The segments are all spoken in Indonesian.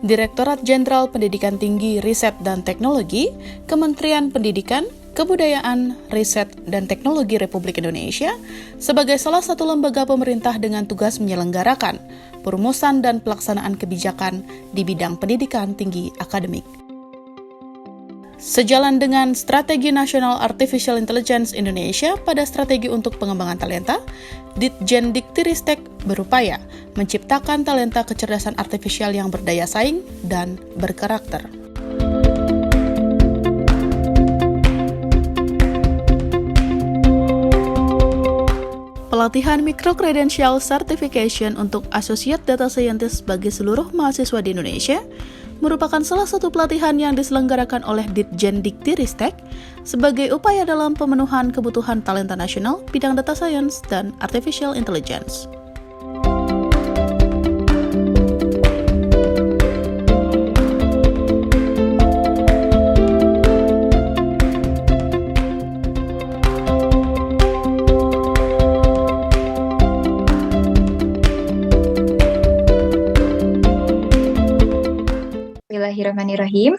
Direktorat Jenderal Pendidikan Tinggi, Riset dan Teknologi, Kementerian Pendidikan, Kebudayaan, Riset dan Teknologi Republik Indonesia sebagai salah satu lembaga pemerintah dengan tugas menyelenggarakan perumusan dan pelaksanaan kebijakan di bidang pendidikan tinggi akademik. Sejalan dengan Strategi Nasional Artificial Intelligence Indonesia pada strategi untuk pengembangan talenta, Ditjen Diktiristek berupaya menciptakan talenta kecerdasan artifisial yang berdaya saing dan berkarakter. Pelatihan Micro-Credential Certification untuk Associate Data Scientist bagi seluruh mahasiswa di Indonesia merupakan salah satu pelatihan yang diselenggarakan oleh Ditjen Diktiristek sebagai upaya dalam pemenuhan kebutuhan talenta nasional bidang data science dan artificial intelligence. Bismillahirrahmanirrahim.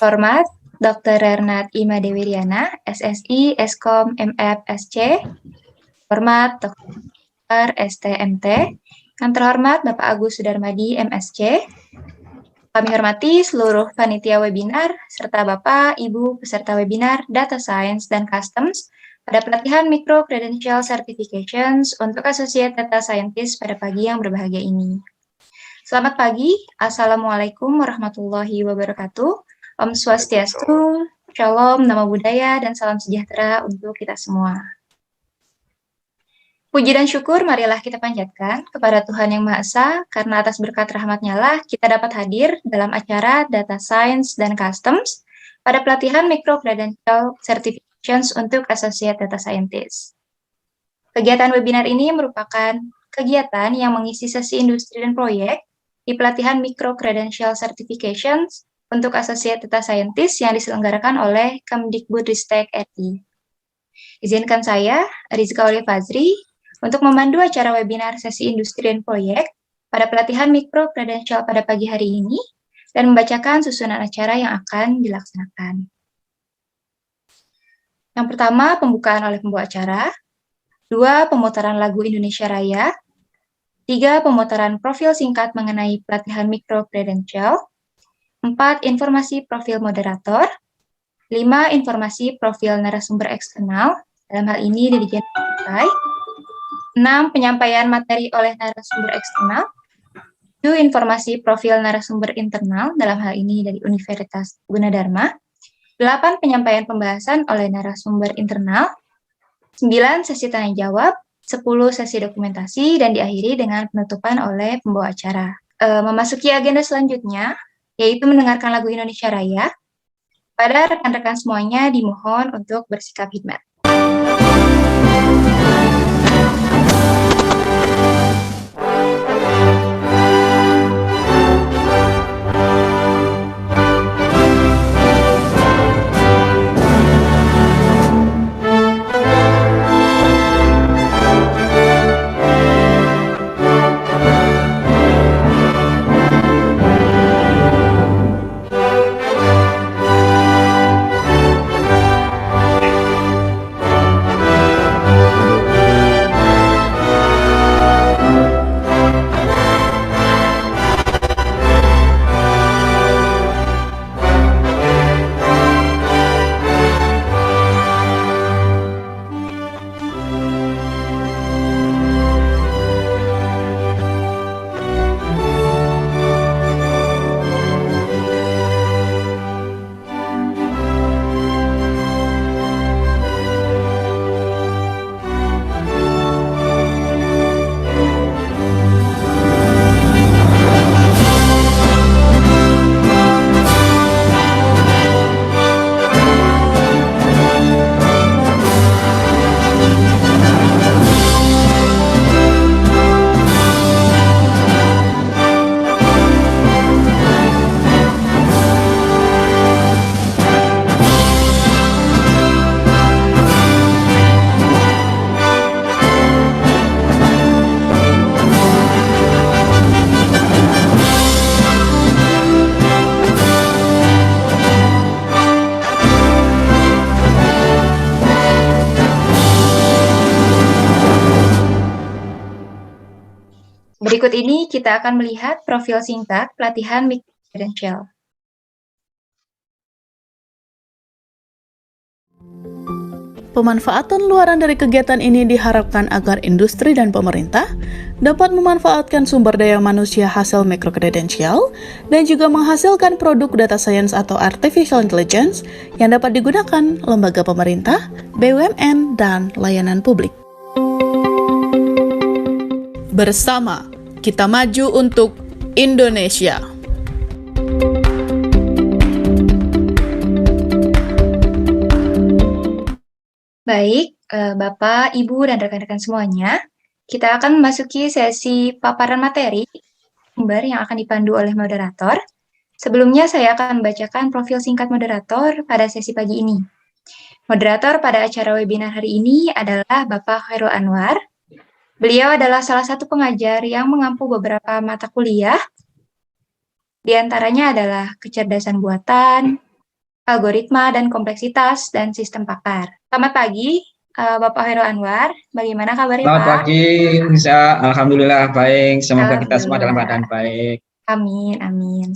Hormat Dr. Renat Ima Dewi Riana, SSI, Eskom, MF, SC. Hormat Dr. STMT. Yang terhormat Bapak Agus Sudarmadi, MSc. Kami hormati seluruh panitia webinar, serta Bapak, Ibu, peserta webinar Data Science dan Customs pada pelatihan Micro-Credential Certifications untuk Associate Data Scientist pada pagi yang berbahagia ini. Selamat pagi, Assalamualaikum warahmatullahi wabarakatuh. Om Swastiastu, Shalom, Namo Buddhaya, dan salam sejahtera untuk kita semua. Puji dan syukur marilah kita panjatkan kepada Tuhan Yang Maha Esa, karena atas berkat rahmat-Nya lah kita dapat hadir dalam acara Data Science dan Customs pada pelatihan Micro-Credential Certifications untuk Associate Data Scientist. Kegiatan webinar ini merupakan kegiatan yang mengisi sesi industri dan proyek di pelatihan Micro-Credential Certifications untuk Associate Data Scientist yang diselenggarakan oleh Kemdikbudristek RI. Izinkan saya, Rizka Olive Fazri, untuk memandu acara webinar sesi industri dan proyek pada pelatihan Micro-Credential pada pagi hari ini dan membacakan susunan acara yang akan dilaksanakan. Yang pertama, pembukaan oleh pembawa acara. 2, pemutaran lagu Indonesia Raya. 3, pemutaran profil singkat mengenai pelatihan Micro-Credential. 4, informasi profil moderator. 5, informasi profil narasumber eksternal, dalam hal ini Dirjen Partai. 6, penyampaian materi oleh narasumber eksternal. 7, informasi profil narasumber internal, dalam hal ini dari Universitas Gunadarma. 8, penyampaian pembahasan oleh narasumber internal. 9, sesi tanya jawab. 10, sesi dokumentasi, dan diakhiri dengan penutupan oleh pembawa acara. Memasuki agenda selanjutnya, yaitu mendengarkan lagu Indonesia Raya. Pada rekan-rekan semuanya dimohon untuk bersikap hikmat. Berikut ini kita akan melihat profil singkat pelatihan Micro-Credential. Pemanfaatan luaran dari kegiatan ini diharapkan agar industri dan pemerintah dapat memanfaatkan sumber daya manusia hasil mikrokredensial dan juga menghasilkan produk data science atau artificial intelligence yang dapat digunakan lembaga pemerintah, BUMN, dan layanan publik. Bersama, kita maju untuk Indonesia. Baik, Bapak, Ibu, dan rekan-rekan semuanya, kita akan memasuki sesi paparan materi sumber yang akan dipandu oleh moderator. Sebelumnya saya akan membacakan profil singkat moderator pada sesi pagi ini. Moderator pada acara webinar hari ini adalah Bapak Khairul Anwar. Beliau adalah salah satu pengajar yang mengampu beberapa mata kuliah, di antaranya adalah kecerdasan buatan, algoritma dan kompleksitas, dan sistem pakar. Selamat pagi, Bapak Khairul Anwar. Bagaimana kabarnya, Selamat Pak? pagi, Nisa. Alhamdulillah baik. Semoga kita semua dalam Alhamdulillah. keadaan baik. Amin, amin.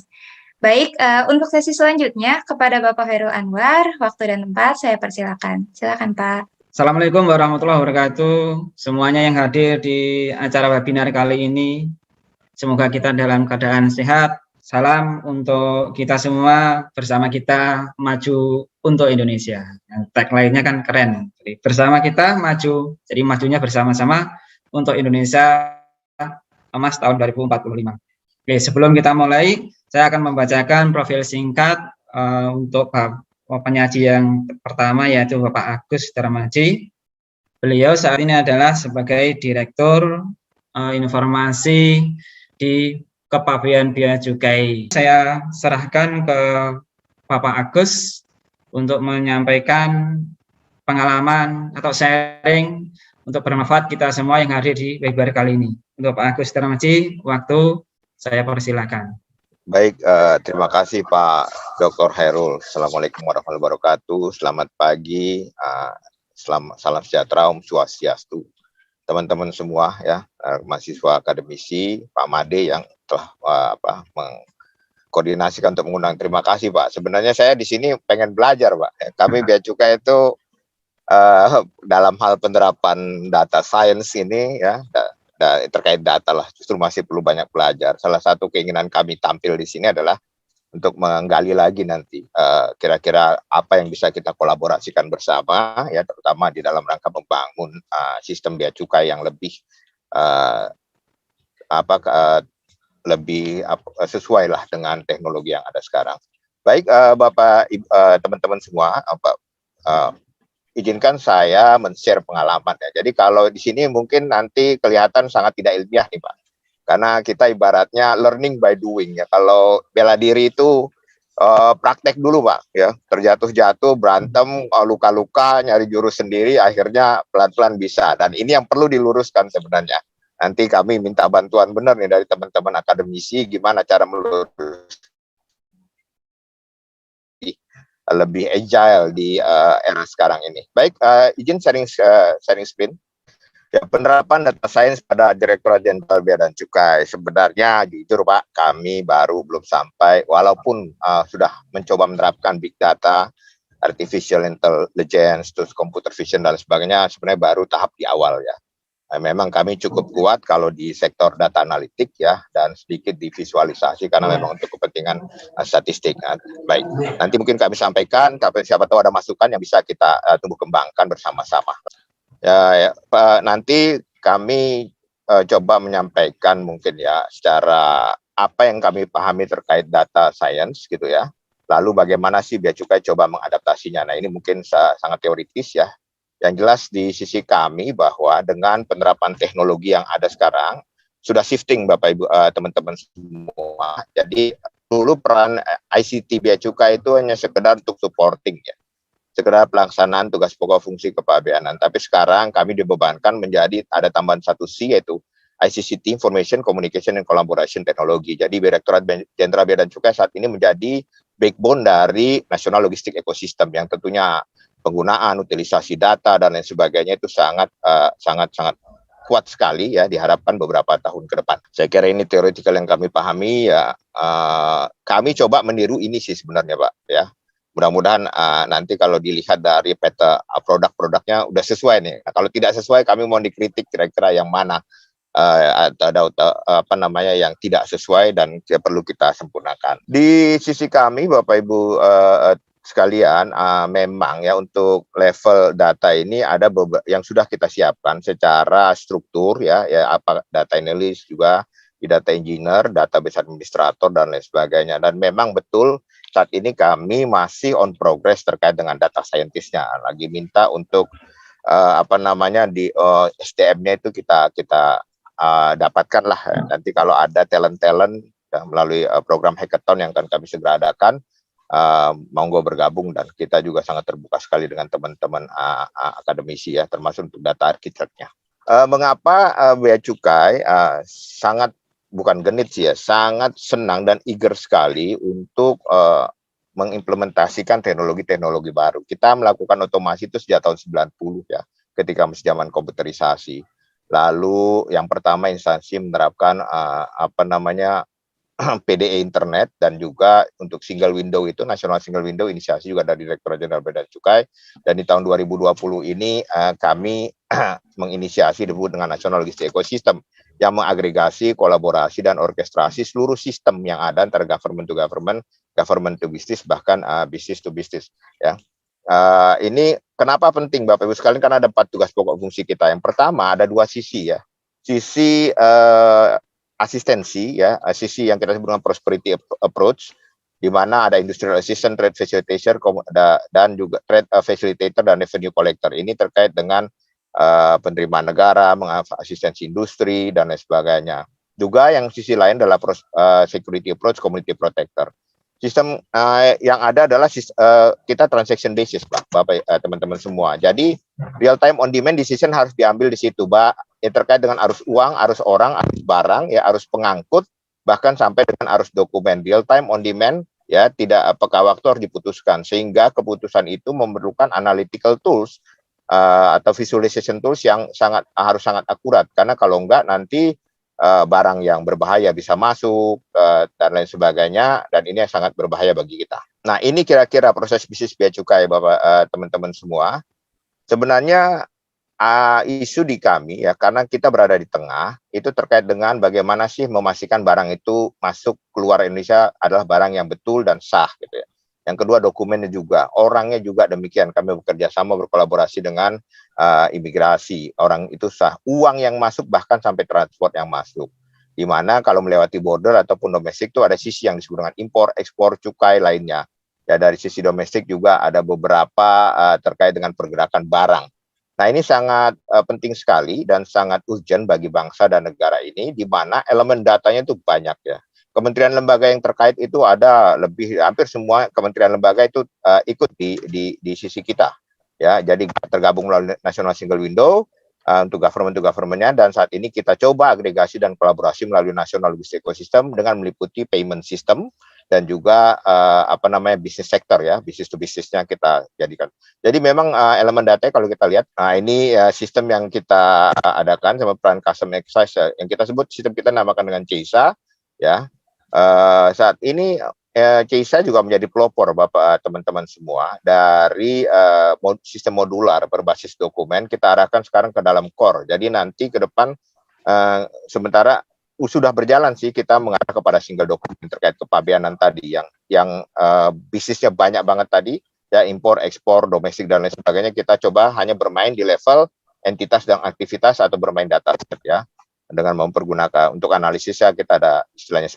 Baik, untuk sesi selanjutnya kepada Bapak Khairul Anwar, waktu dan tempat saya persilakan. Silakan, Pak. Assalamualaikum warahmatullahi wabarakatuh. Semuanya yang hadir di acara webinar kali ini, semoga kita dalam keadaan sehat. Salam untuk kita semua, bersama kita maju untuk Indonesia. Tag lainnya kan keren. Jadi, bersama kita maju, jadi majunya bersama-sama untuk Indonesia emas tahun 2045. Oke, sebelum kita mulai, saya akan membacakan profil singkat untuk penyaji yang pertama, yaitu Bapak Agus Darmaji. Beliau saat ini adalah sebagai Direktur Informasi di Kepabean Bea Cukai. Saya serahkan ke Bapak Agus untuk menyampaikan pengalaman atau sharing untuk bermanfaat kita semua yang hadir di webinar kali ini. Untuk Pak Agus Darmaji, waktu saya persilakan. Baik, terima kasih Pak Dr. Khairul. Assalamualaikum warahmatullahi wabarakatuh. Selamat pagi, salam sejahtera, Om Swastiastu. Teman-teman semua ya, mahasiswa akademisi, Pak Made yang telah mengkoordinasikan untuk mengundang. Terima kasih Pak. Sebenarnya saya di sini pengen belajar Pak. Kami Bea Cukai itu dalam hal penerapan data science ini ya, terkait data lah, justru masih perlu banyak belajar. Salah satu keinginan kami tampil di sini adalah untuk menggali lagi nanti kira-kira apa yang bisa kita kolaborasikan bersama ya, terutama di dalam rangka membangun sistem bea cukai yang lebih sesuai lah dengan teknologi yang ada sekarang. Baik, Bapak, teman-teman semua, izinkan saya men-share pengalaman ya. Jadi kalau di sini mungkin nanti kelihatan sangat tidak ilmiah nih Pak. Karena kita ibaratnya learning by doing ya. Kalau bela diri itu praktek dulu Pak ya. Terjatuh-jatuh, berantem, luka-luka, nyari jurus sendiri, akhirnya pelan-pelan bisa. Dan ini yang perlu diluruskan sebenarnya. Nanti kami minta bantuan benar nih dari teman-teman akademisi gimana cara melurus lebih agile di era sekarang ini. Baik, izin sharing screen. Ya, penerapan data science pada Direktorat Jenderal Bea dan Cukai. Sebenarnya jujur Pak, kami baru belum sampai, walaupun sudah mencoba menerapkan big data, artificial intelligence, terus computer vision dan sebagainya, sebenarnya baru tahap di awal ya. Memang kami cukup kuat kalau di sektor data analitik ya, dan sedikit di visualisasi karena memang untuk kepentingan statistik. Baik, nanti mungkin kami sampaikan, tapi siapa tahu ada masukan yang bisa kita tumbuh kembangkan bersama-sama. Ya, nanti kami coba menyampaikan mungkin ya secara apa yang kami pahami terkait data science gitu ya. Lalu bagaimana sih Bea Cukai coba mengadaptasinya. Nah, ini mungkin sangat teoritis ya. Yang jelas di sisi kami bahwa dengan penerapan teknologi yang ada sekarang sudah shifting Bapak Ibu teman-teman semua. Jadi dulu peran ICT Bea Cukai itu hanya sekedar untuk supporting ya. Sekedar pelaksanaan tugas pokok fungsi kepabeanan. Tapi sekarang kami dibebankan menjadi ada tambahan satu C, yaitu ICCT, Information, Communication, and Collaboration Technology. Jadi Direktorat Jenderal Bea dan Cukai saat ini menjadi backbone dari National Logistik Ecosystem yang tentunya penggunaan, utilisasi data dan lain sebagainya itu sangat kuat sekali ya, diharapkan beberapa tahun ke depan. Saya kira ini teoretikal yang kami pahami ya. Kami coba meniru ini sih sebenarnya Pak ya. Mudah-mudahan nanti kalau dilihat dari peta produk-produknya udah sesuai nih. Nah, kalau tidak sesuai kami mau dikritik kira-kira yang mana ada apa namanya yang tidak sesuai dan perlu kita sempurnakan. Di sisi kami Bapak Ibu sekalian, memang ya untuk level data ini ada yang sudah kita siapkan secara struktur ya apa data analyst juga di data engineer, database administrator dan lain sebagainya. Dan memang betul saat ini kami masih on progress terkait dengan data scientist-nya. Lagi minta untuk apa namanya di SDM-nya itu kita dapatkan lah. Nanti kalau ada talent-talent ya, melalui program hackathon yang akan kami segera adakan, monggo bergabung dan kita juga sangat terbuka sekali dengan teman-teman akademisi ya, termasuk untuk data arsiteknya. Mengapa Bea Cukai sangat bukan genit sih ya, sangat senang dan eager sekali untuk mengimplementasikan teknologi-teknologi baru. Kita melakukan otomasi itu sejak tahun 90 ya, ketika masih zaman komputerisasi. Lalu yang pertama instansi menerapkan apa namanya PDE internet dan juga untuk single window itu national single window inisiasi juga dari Direktorat Jenderal Bea dan Cukai, dan di tahun 2020 ini kami menginisiasi disebut dengan National Logistic Ecosystem yang mengagregasi, kolaborasi dan orkestrasi seluruh sistem yang ada antara government to government, government to business, bahkan business to business ya. Ini kenapa penting Bapak Ibu sekalian, karena ada 4 tugas pokok fungsi kita. Yang pertama ada 2 sisi ya. Sisi asistensi ya, sisi yang kita sebut dengan prosperity approach, di mana ada industrial assistant, trade facilitator, dan juga trade facilitator dan revenue collector. Ini terkait dengan penerimaan negara, asistensi industri dan lain sebagainya. Juga yang sisi lain adalah security approach, community protector. Sistem yang ada adalah kita transaction basis, Bapak teman-teman semua. Jadi real time on demand decision harus diambil di situ, Pak. Ya, terkait dengan arus uang, arus orang, arus barang, ya arus pengangkut, bahkan sampai dengan arus dokumen. Real time on demand, ya tidak apakah waktu harus diputuskan, sehingga keputusan itu memerlukan analytical tools atau visualization tools yang harus sangat akurat. Karena kalau enggak nanti barang yang berbahaya bisa masuk dan lain sebagainya, dan ini sangat berbahaya bagi kita. Nah, ini kira-kira proses bisnis bea cukai Bapak teman-teman semua. Sebenarnya isu di kami ya, karena kita berada di tengah, itu terkait dengan bagaimana sih memastikan barang itu masuk keluar Indonesia adalah barang yang betul dan sah gitu ya. Yang kedua dokumennya juga, orangnya juga demikian. Kami bekerja sama berkolaborasi dengan imigrasi, orang itu sah. Uang yang masuk bahkan sampai transport yang masuk. Di mana kalau melewati border ataupun domestik itu ada sisi yang disebut dengan impor, ekspor, cukai lainnya. Ya dari sisi domestik juga ada beberapa terkait dengan pergerakan barang. Nah ini sangat penting sekali dan sangat urgent bagi bangsa dan negara ini, di mana elemen datanya itu banyak ya. Kementerian lembaga yang terkait itu ada hampir semua kementerian lembaga itu ikut di sisi kita ya. Jadi tergabung melalui National Single Window untuk government to government-nya, dan saat ini kita coba agregasi dan kolaborasi melalui National Logistic Ecosystem dengan meliputi payment system dan juga apa namanya business sector ya, business to business-nya kita jadikan. Jadi memang elemen data kalau kita lihat, ini sistem yang kita adakan sama peran custom exercise yang kita sebut, sistem kita namakan dengan CISA ya. Saat ini CISA juga menjadi pelopor Bapak teman-teman semua dari sistem modular berbasis dokumen. Kita arahkan sekarang ke dalam core. Jadi nanti ke depan sementara sudah berjalan sih, kita mengarah kepada single dokumen terkait kepabeanan tadi yang bisnisnya banyak banget tadi ya, impor, ekspor, domestik dan lain sebagainya. Kita coba hanya bermain di level entitas dan aktivitas atau bermain data set ya. Dengan mempergunakan untuk analisisnya kita ada istilahnya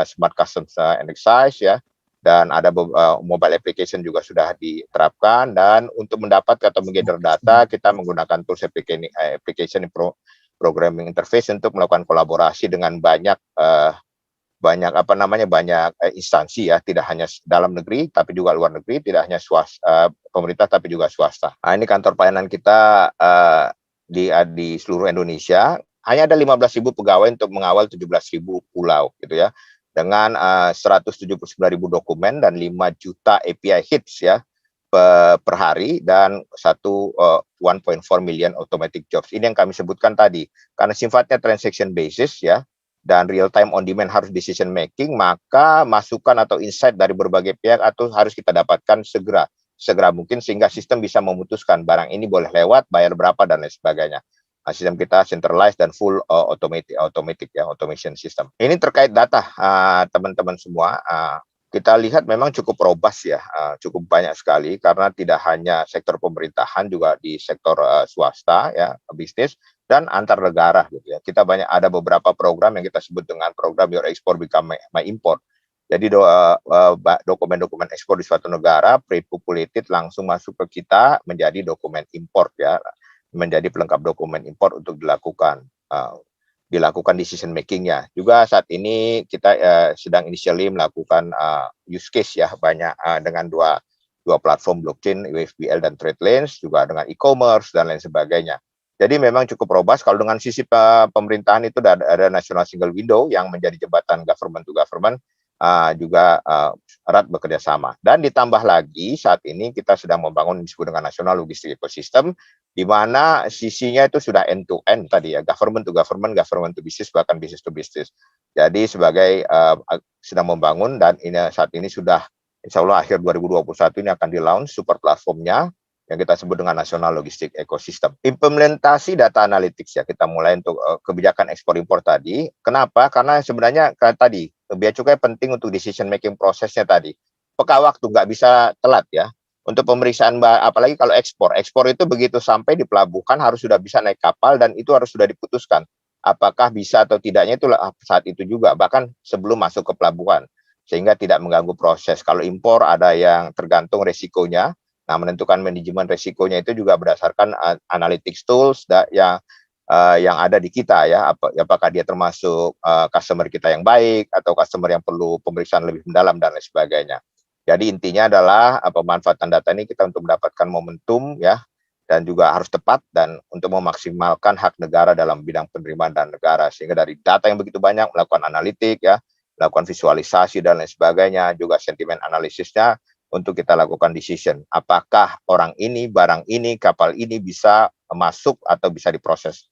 smart custom exercise ya, dan ada mobile application juga sudah diterapkan, dan untuk mendapat atau menggather data kita menggunakan tools application programming interface untuk melakukan kolaborasi dengan banyak apa namanya banyak instansi ya, tidak hanya dalam negeri tapi juga luar negeri, tidak hanya pemerintah tapi juga swasta. Nah, ini kantor pelayanan kita di seluruh Indonesia. Hanya ada 15.000 pegawai untuk mengawal 17.000 pulau gitu ya, dengan 179.000 dokumen dan 5 juta API hits ya per hari, dan 1.4 million automatic jobs. Ini yang kami sebutkan tadi. Karena sifatnya transaction basis ya, dan real time on demand harus decision making, maka masukan atau insight dari berbagai pihak atau harus kita dapatkan segera mungkin, sehingga sistem bisa memutuskan barang ini boleh lewat, bayar berapa, dan lain sebagainya. Sistem kita centralized dan full automatic ya, automation system. Ini terkait data teman-teman semua. Kita lihat memang cukup robust ya, cukup banyak sekali, karena tidak hanya sektor pemerintahan, juga di sektor swasta ya, bisnis dan antar negara gitu ya. Kita ada beberapa program yang kita sebut dengan program Your Export Become My Import. Jadi dokumen-dokumen ekspor di suatu negara pre-populated langsung masuk ke kita menjadi dokumen import ya, menjadi pelengkap dokumen impor untuk dilakukan decision making-nya. Juga saat ini kita sedang initially melakukan use case ya, banyak dengan dua platform blockchain, UFBL dan TradeLens, juga dengan e-commerce dan lain sebagainya. Jadi memang cukup robust. Kalau dengan sisi pemerintahan itu ada National Single Window yang menjadi jembatan government to government, juga erat bekerja sama. Dan ditambah lagi saat ini kita sedang membangun disebut dengan National Logistic Ecosystem, di mana sisinya itu sudah end to end tadi ya, government to business, bahkan business to business. Jadi sebagai sedang membangun, dan ini saat ini sudah insya Allah akhir 2021 ini akan di launch super platformnya yang kita sebut dengan National Logistic Ecosystem. Implementasi data analytics ya, kita mulai untuk kebijakan ekspor impor tadi. Kenapa? Karena sebenarnya tadi bea cukai penting untuk decision making prosesnya tadi. Peka waktu, nggak bisa telat ya. Untuk pemeriksaan, apalagi kalau ekspor itu begitu sampai di pelabuhan harus sudah bisa naik kapal, dan itu harus sudah diputuskan apakah bisa atau tidaknya itu saat itu juga, bahkan sebelum masuk ke pelabuhan, sehingga tidak mengganggu proses. Kalau impor ada yang tergantung resikonya. Nah, menentukan manajemen resikonya itu juga berdasarkan analytics tools yang ada di kita ya, apakah dia termasuk customer kita yang baik atau customer yang perlu pemeriksaan lebih mendalam dan lain sebagainya. Jadi intinya adalah pemanfaatan data ini kita untuk mendapatkan momentum ya, dan juga harus tepat, dan untuk memaksimalkan hak negara dalam bidang penerimaan dan negara, sehingga dari data yang begitu banyak melakukan analitik ya, melakukan visualisasi dan lain sebagainya, juga sentimen analisisnya untuk kita lakukan decision, apakah orang ini, barang ini, kapal ini bisa masuk atau bisa diproses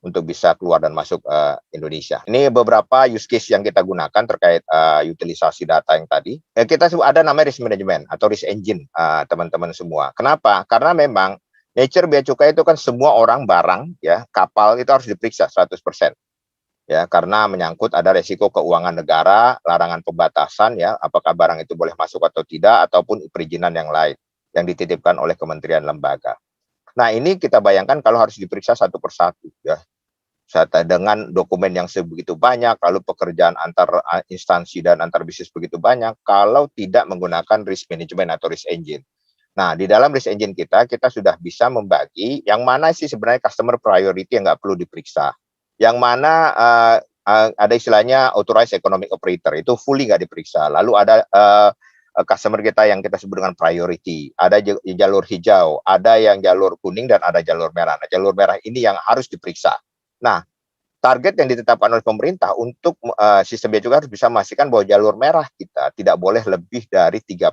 untuk bisa keluar dan masuk Indonesia. Ini beberapa use case yang kita gunakan terkait utilisasi data yang tadi. Kita ada namanya risk management atau risk engine, teman-teman semua. Kenapa? Karena memang nature bea cukai itu kan semua orang, barang, ya, kapal itu harus diperiksa 100%. Ya, karena menyangkut ada resiko keuangan negara, larangan pembatasan ya, apakah barang itu boleh masuk atau tidak, ataupun perizinan yang lain yang dititipkan oleh kementerian lembaga. Nah, ini kita bayangkan kalau harus diperiksa satu persatu ya, dengan dokumen yang sebegitu banyak, lalu pekerjaan antar instansi dan antar bisnis begitu banyak, kalau tidak menggunakan risk management atau risk engine. Nah, di dalam risk engine kita sudah bisa membagi yang mana sih sebenarnya customer priority yang nggak perlu diperiksa. Yang mana ada istilahnya authorized economic operator, itu fully nggak diperiksa. Lalu ada customer kita yang kita sebut dengan priority, ada jalur hijau, ada yang jalur kuning, dan ada jalur merah. Nah, jalur merah ini yang harus diperiksa. Nah, target yang ditetapkan oleh pemerintah untuk sistem bea cukai harus bisa memastikan bahwa jalur merah kita tidak boleh lebih dari 3%.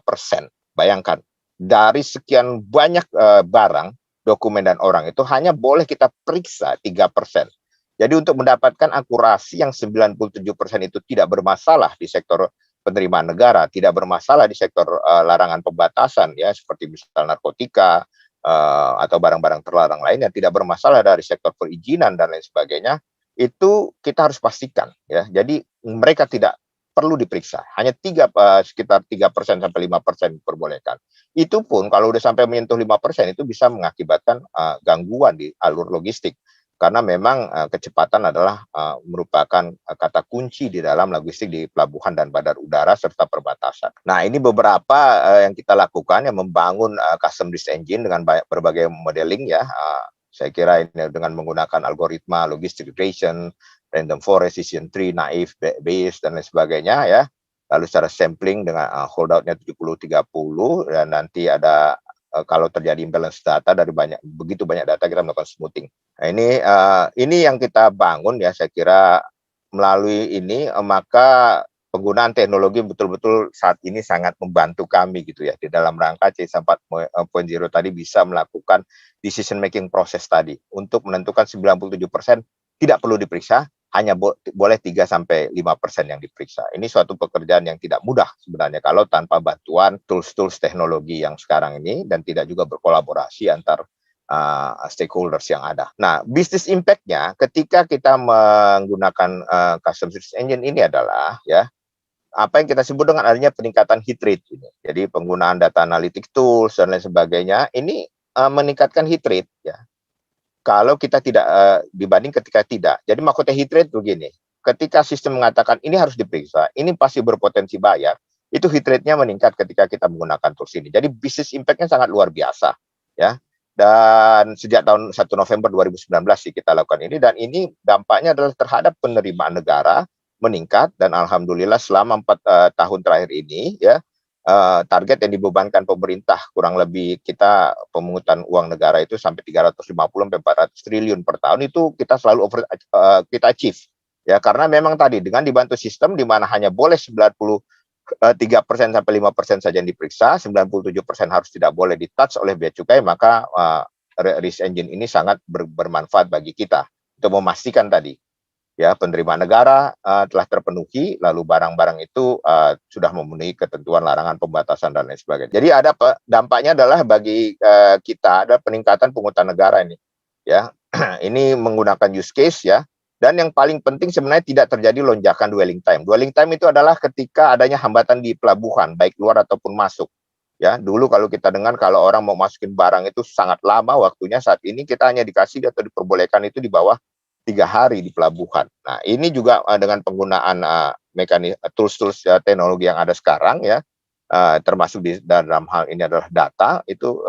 Bayangkan, dari sekian banyak barang, dokumen, dan orang itu hanya boleh kita periksa 3%. Jadi untuk mendapatkan akurasi yang 97% itu tidak bermasalah di sektor penerimaan negara, tidak bermasalah di sektor larangan pembatasan ya, seperti misalnya narkotika atau barang-barang terlarang lainnya, tidak bermasalah dari sektor perizinan dan lain sebagainya, itu kita harus pastikan ya. Jadi mereka tidak perlu diperiksa, hanya sekitar 3% sampai 5% diperbolehkan. Itu pun kalau udah sampai menyentuh 5% itu bisa mengakibatkan gangguan di alur logistik. Karena memang kecepatan adalah merupakan kata kunci di dalam logistik di pelabuhan dan bandar udara serta perbatasan. Nah, ini beberapa yang kita lakukan, yang membangun custom risk engine dengan berbagai modeling ya. Saya kira ini dengan menggunakan algoritma logistic regression, random forest, decision tree, naive Bayes, dan lain sebagainya ya. Lalu secara sampling dengan holdoutnya 70-30, dan nanti ada kalau terjadi imbalance data dari begitu banyak data, kita melakukan smoothing. Nah, ini yang kita bangun ya, saya kira melalui ini maka penggunaan teknologi betul-betul saat ini sangat membantu kami gitu ya di dalam rangka C4.0 tadi bisa melakukan decision making proses tadi untuk menentukan 97% tidak perlu diperiksa, hanya boleh 3-5% yang diperiksa. Ini suatu pekerjaan yang tidak mudah sebenarnya kalau tanpa bantuan tools-tools teknologi yang sekarang ini dan tidak juga berkolaborasi antar stakeholders yang ada. Nah, business impact-nya ketika kita menggunakan custom search engine ini adalah ya apa yang kita sebut dengan adanya peningkatan hit rate ini. Jadi penggunaan data analytic tools dan lain sebagainya ini meningkatkan hit rate ya. Kalau kita tidak dibanding ketika tidak. Jadi maksudnya hit rate begini. Ketika sistem mengatakan ini harus diperiksa, ini pasti berpotensi bayar, itu hit rate-nya meningkat ketika kita menggunakan tools ini. Jadi business impact-nya sangat luar biasa ya. Dan sejak tahun 1 November 2019 sih kita lakukan ini dan ini dampaknya adalah terhadap penerimaan negara meningkat dan alhamdulillah selama 4 tahun terakhir ini ya target yang dibebankan pemerintah kurang lebih kita pemungutan uang negara itu sampai 350 sampai 400 triliun per tahun itu kita selalu kita achieve ya karena memang tadi dengan dibantu sistem di mana hanya boleh 93% sampai 5% saja yang diperiksa, 97% harus tidak boleh ditouch oleh bea cukai, maka risk engine ini sangat bermanfaat bagi kita untuk memastikan tadi ya penerimaan negara telah terpenuhi, lalu barang-barang itu sudah memenuhi ketentuan larangan pembatasan dan lain sebagainya. Jadi ada dampaknya adalah bagi kita ada peningkatan pungutan negara ini, ya ini menggunakan use case ya. Dan yang paling penting sebenarnya tidak terjadi lonjakan dwelling time. Dwelling time itu adalah ketika adanya hambatan di pelabuhan, baik luar ataupun masuk. Ya, dulu kalau kita dengar kalau orang mau masukin barang itu sangat lama waktunya, saat ini kita hanya dikasih atau diperbolehkan itu di bawah 3 hari di pelabuhan. Nah, ini juga dengan penggunaan tools-tools teknologi yang ada sekarang ya, termasuk di dalam hal ini adalah data, itu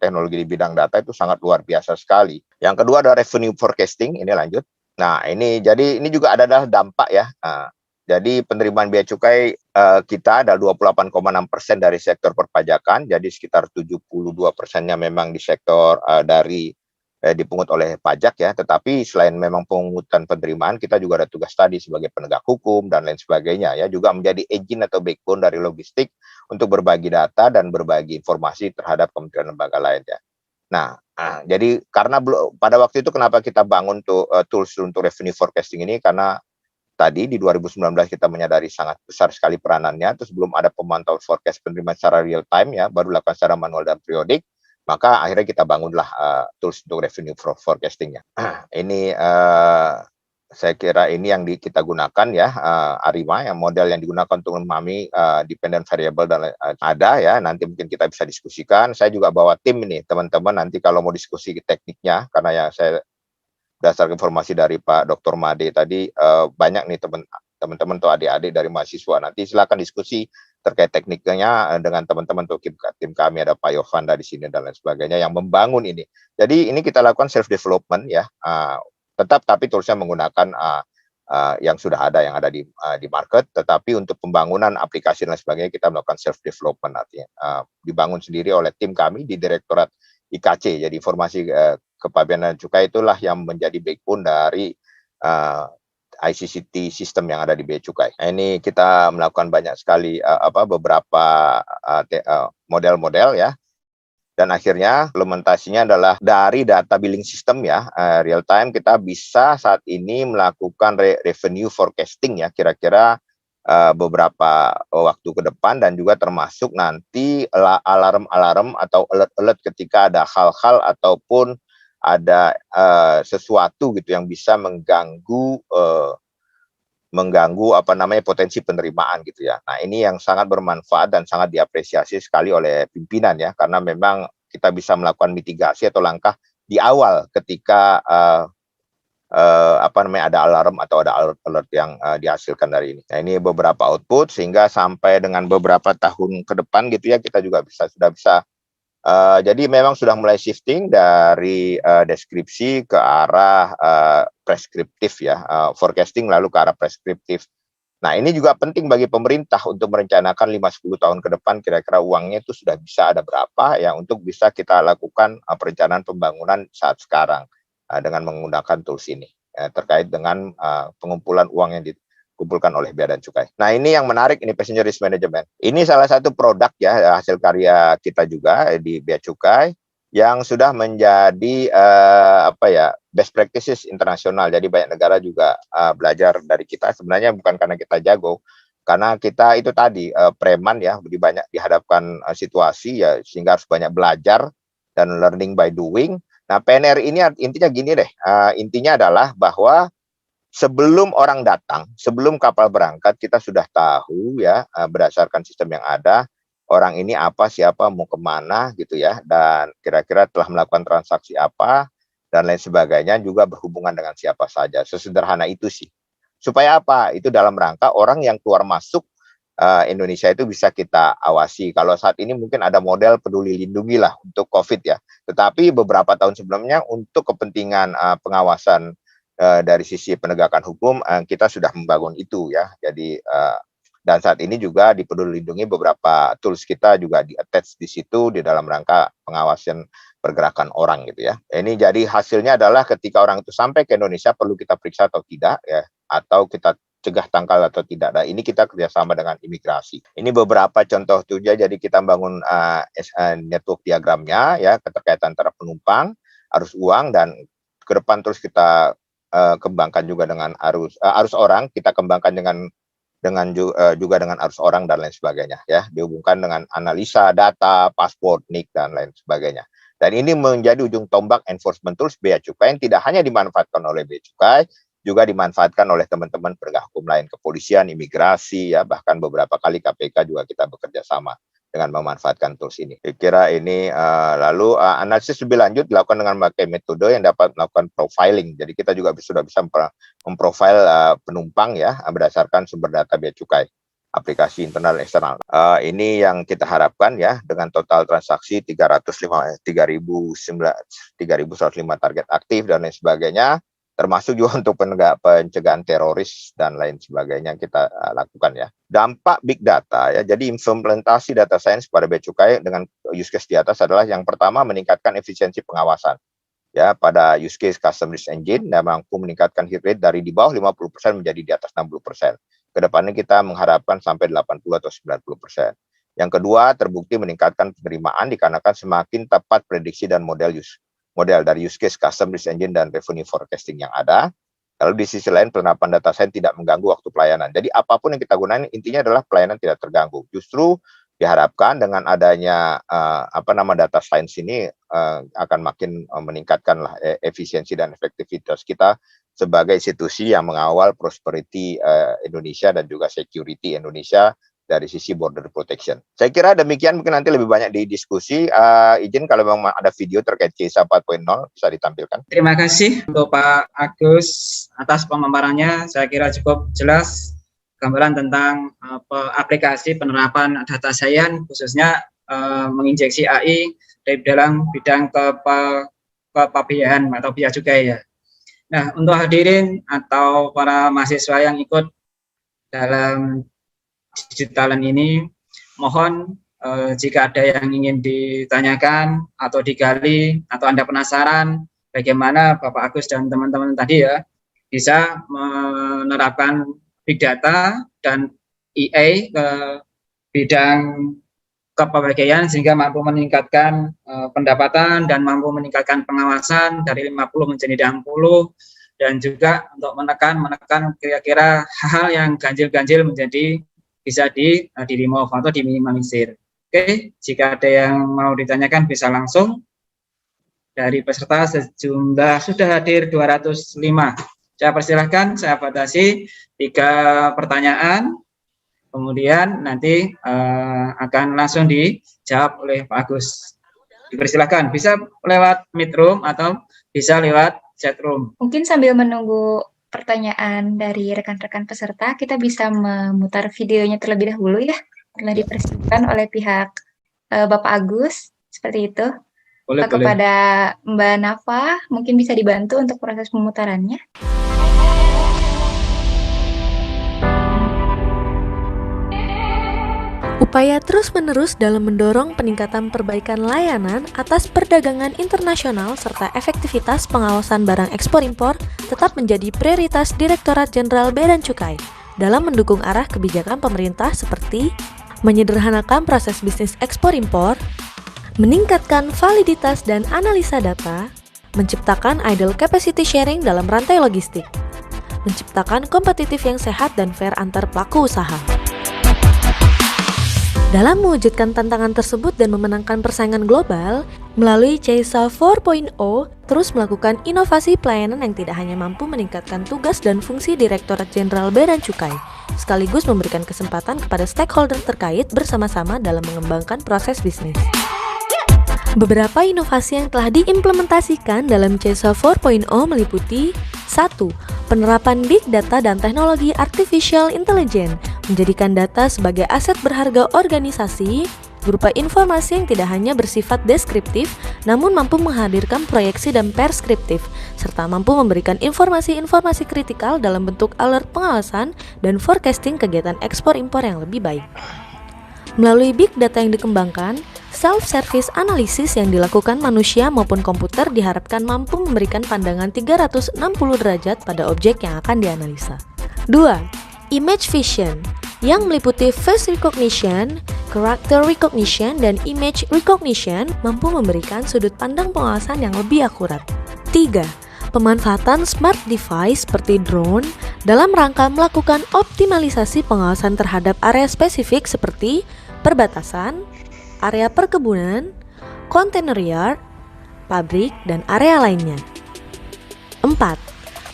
teknologi di bidang data itu sangat luar biasa sekali. Yang kedua ada revenue forecasting, ini lanjut. Nah, ini jadi ini juga adalah dampak ya. Jadi penerimaan bea cukai kita ada 28,6% dari sektor perpajakan, jadi sekitar 72%-nya memang di sektor dari dipungut oleh pajak ya. Tetapi selain memang pemungutan penerimaan, kita juga ada tugas tadi sebagai penegak hukum dan lain sebagainya ya, juga menjadi engine atau backbone dari logistik untuk berbagi data dan berbagi informasi terhadap kementerian lembaga lainnya. Nah, jadi karena pada waktu itu kenapa kita bangun tools untuk revenue forecasting ini karena tadi di 2019 kita menyadari sangat besar sekali peranannya, terus belum ada pemantauan forecast penerimaan secara real time ya, baru dilakukan secara manual dan periodik, maka akhirnya kita bangunlah tools untuk revenue forecastingnya. Ini saya kira ini yang kita gunakan ya, ARIMA, yang model yang digunakan untuk memahami dependent variable dan ada ya, nanti mungkin kita bisa diskusikan. Saya juga bawa tim ini, teman-teman nanti kalau mau diskusi tekniknya, karena ya saya berdasarkan informasi dari Pak Dr. Made tadi, banyak nih teman-teman atau adik-adik dari mahasiswa, nanti silakan diskusi terkait tekniknya dengan teman-teman untuk tim kami, ada Pak Yovanda di sini dan lain sebagainya yang membangun ini. Jadi ini kita lakukan self development ya, tetap tapi toolsnya menggunakan yang sudah ada, yang ada di market, tetapi untuk pembangunan aplikasi dan sebagainya kita melakukan self development, artinya dibangun sendiri oleh tim kami di Direktorat IKC. Jadi informasi kepabeanan cukai itulah yang menjadi backbone dari ICCT sistem yang ada di bea cukai. Nah, ini kita melakukan banyak sekali beberapa model-model ya. Dan akhirnya implementasinya adalah dari data billing system ya, real time kita bisa saat ini melakukan revenue forecasting ya, kira-kira beberapa waktu ke depan, dan juga termasuk nanti alarm-alarm atau alert-alert ketika ada hal-hal ataupun ada sesuatu gitu yang bisa mengganggu potensi penerimaan gitu ya. Nah, ini yang sangat bermanfaat dan sangat diapresiasi sekali oleh pimpinan ya, karena memang kita bisa melakukan mitigasi atau langkah di awal ketika ada alarm atau ada alert yang dihasilkan dari ini. Nah, ini beberapa output sehingga sampai dengan beberapa tahun ke depan gitu ya, kita juga sudah bisa jadi memang sudah mulai shifting dari deskripsi ke arah preskriptif ya, forecasting lalu ke arah preskriptif. Nah, ini juga penting bagi pemerintah untuk merencanakan 5-10 tahun ke depan kira-kira uangnya itu sudah bisa ada berapa ya, untuk bisa kita lakukan perencanaan pembangunan saat sekarang dengan menggunakan tools ini terkait dengan pengumpulan uang yang dikumpulkan oleh Bea dan Cukai. Nah, ini yang menarik, ini Passenger Risk Management. Ini salah satu produk ya hasil karya kita juga di Bea Cukai yang sudah menjadi best practices internasional. Jadi banyak negara juga belajar dari kita. Sebenarnya bukan karena kita jago, karena kita itu tadi preman ya, lebih banyak dihadapkan situasi ya, sehingga harus banyak belajar dan learning by doing. Nah, PNR ini intinya gini deh, intinya adalah bahwa sebelum orang datang, sebelum kapal berangkat, kita sudah tahu ya, berdasarkan sistem yang ada, orang ini apa, siapa, mau kemana gitu ya, dan kira-kira telah melakukan transaksi apa, dan lain sebagainya, juga berhubungan dengan siapa saja. Sesederhana itu sih. Supaya apa? Itu dalam rangka orang yang keluar masuk Indonesia itu bisa kita awasi. Kalau saat ini mungkin ada model peduli lindungi lah untuk COVID ya. Tetapi beberapa tahun sebelumnya untuk kepentingan pengawasan dari sisi penegakan hukum kita sudah membangun itu ya. Jadi dan saat ini juga di Peduli Lindungi beberapa tools kita juga di-attach di situ di dalam rangka pengawasan pergerakan orang gitu ya. Ini jadi hasilnya adalah ketika orang itu sampai ke Indonesia perlu kita periksa atau tidak ya, atau kita cegah tangkal atau tidak. Nah, ini kita kerjasama dengan imigrasi. Ini beberapa contoh tujuan. Jadi kita bangun network diagramnya ya, keterkaitan antara penumpang, arus uang, dan ke depan terus kita kembangkan juga dengan arus orang. Kita kembangkan juga dengan arus orang dan lain sebagainya ya, dihubungkan dengan analisa data, paspor, NIK dan lain sebagainya. Dan ini menjadi ujung tombak enforcement tools Bea Cukai yang tidak hanya dimanfaatkan oleh Bea Cukai, juga dimanfaatkan oleh teman-teman penegak hukum lain, kepolisian, imigrasi ya, bahkan beberapa kali KPK juga kita bekerja sama dengan memanfaatkan tools ini. Saya kira ini lalu analisis lebih lanjut dilakukan dengan memakai metode yang dapat melakukan profiling. Jadi kita juga sudah bisa memprofile penumpang ya berdasarkan sumber data Bea Cukai, aplikasi internal eksternal. Ini yang kita harapkan ya, dengan total transaksi 3.105 target aktif dan lain sebagainya, termasuk juga untuk pencegahan teroris dan lain sebagainya kita lakukan ya. Dampak big data ya, jadi implementasi data science pada Bea Cukai dengan use case di atas adalah yang pertama meningkatkan efisiensi pengawasan. Ya, pada use case custom risk engine dan mampu meningkatkan hit rate dari di bawah 50% menjadi di atas 60%. Kedepannya kita mengharapkan sampai 80 atau 90%. Yang kedua, terbukti meningkatkan penerimaan dikarenakan semakin tepat prediksi dan model dari use case custom risk engine dan revenue forecasting yang ada. Lalu di sisi lain penerapan data science tidak mengganggu waktu pelayanan. Jadi apapun yang kita gunakan intinya adalah pelayanan tidak terganggu. Justru diharapkan dengan adanya data science ini akan makin meningkatkan efisiensi dan efektivitas kita sebagai institusi yang mengawal prosperity Indonesia dan juga security Indonesia dari sisi border protection. Saya kira demikian, mungkin nanti lebih banyak di diskusi. Izin kalau memang ada video terkait CISA 4.0 bisa ditampilkan. Terima kasih untuk Pak Agus atas pemaparannya. Saya kira cukup jelas gambaran tentang aplikasi penerapan data science khususnya menginjeksi AI dari dalam bidang kepabeanan atau Bea Cukai ya. Nah, untuk hadirin atau para mahasiswa yang ikut dalam digitalan ini, mohon jika ada yang ingin ditanyakan atau digali atau Anda penasaran bagaimana Bapak Agus dan teman-teman tadi ya bisa menerapkan big data dan AI ke bidang kepegawaian sehingga mampu meningkatkan pendapatan dan mampu meningkatkan pengawasan dari 50 menjadi 60 dan juga untuk menekan kira-kira hal-hal yang ganjil-ganjil menjadi bisa di remove atau diminimalisir. Oke, jika ada yang mau ditanyakan bisa langsung. Dari peserta sejumlah sudah hadir 205. Saya persilahkan, saya batasi 3 pertanyaan. Kemudian nanti akan langsung dijawab oleh Pak Agus. Dipersilahkan, bisa lewat Meet Room atau bisa lewat chat room. Mungkin sambil menunggu pertanyaan dari rekan-rekan peserta, kita bisa memutar videonya terlebih dahulu ya, telah dipersiapkan oleh pihak Bapak Agus, seperti itu. Boleh. Kepada Mbak Nafa, mungkin bisa dibantu untuk proses pemutarannya. Upaya terus-menerus dalam mendorong peningkatan perbaikan layanan atas perdagangan internasional serta efektivitas pengawasan barang ekspor-impor tetap menjadi prioritas Direktorat Jenderal Bea dan Cukai. dalam mendukung arah kebijakan pemerintah seperti menyederhanakan proses bisnis ekspor-impor, meningkatkan validitas dan analisa data, menciptakan idle capacity sharing dalam rantai logistik, menciptakan kompetitif yang sehat dan fair antar pelaku usaha. Dalam mewujudkan tantangan tersebut dan memenangkan persaingan global, melalui CESA 4.0 terus melakukan inovasi pelayanan yang tidak hanya mampu meningkatkan tugas dan fungsi Direktorat Jenderal Bea dan Cukai, sekaligus memberikan kesempatan kepada stakeholder terkait bersama-sama dalam mengembangkan proses bisnis. Beberapa inovasi yang telah diimplementasikan dalam CESA 4.0 meliputi 1. Penerapan Big Data dan teknologi Artificial Intelligence menjadikan data sebagai aset berharga organisasi berupa informasi yang tidak hanya bersifat deskriptif namun mampu menghadirkan proyeksi dan perskriptif serta mampu memberikan informasi-informasi kritikal dalam bentuk alert pengawasan dan forecasting kegiatan ekspor-impor yang lebih baik. Melalui big data yang dikembangkan, self-service analysis yang dilakukan manusia maupun komputer diharapkan mampu memberikan pandangan 360 derajat pada objek yang akan dianalisa. 2. Image vision yang meliputi face recognition, character recognition, dan image recognition mampu memberikan sudut pandang pengawasan yang lebih akurat. 3. Pemanfaatan smart device seperti drone dalam rangka melakukan optimalisasi pengawasan terhadap area spesifik seperti perbatasan, area perkebunan, container yard, pabrik, dan area lainnya. 4.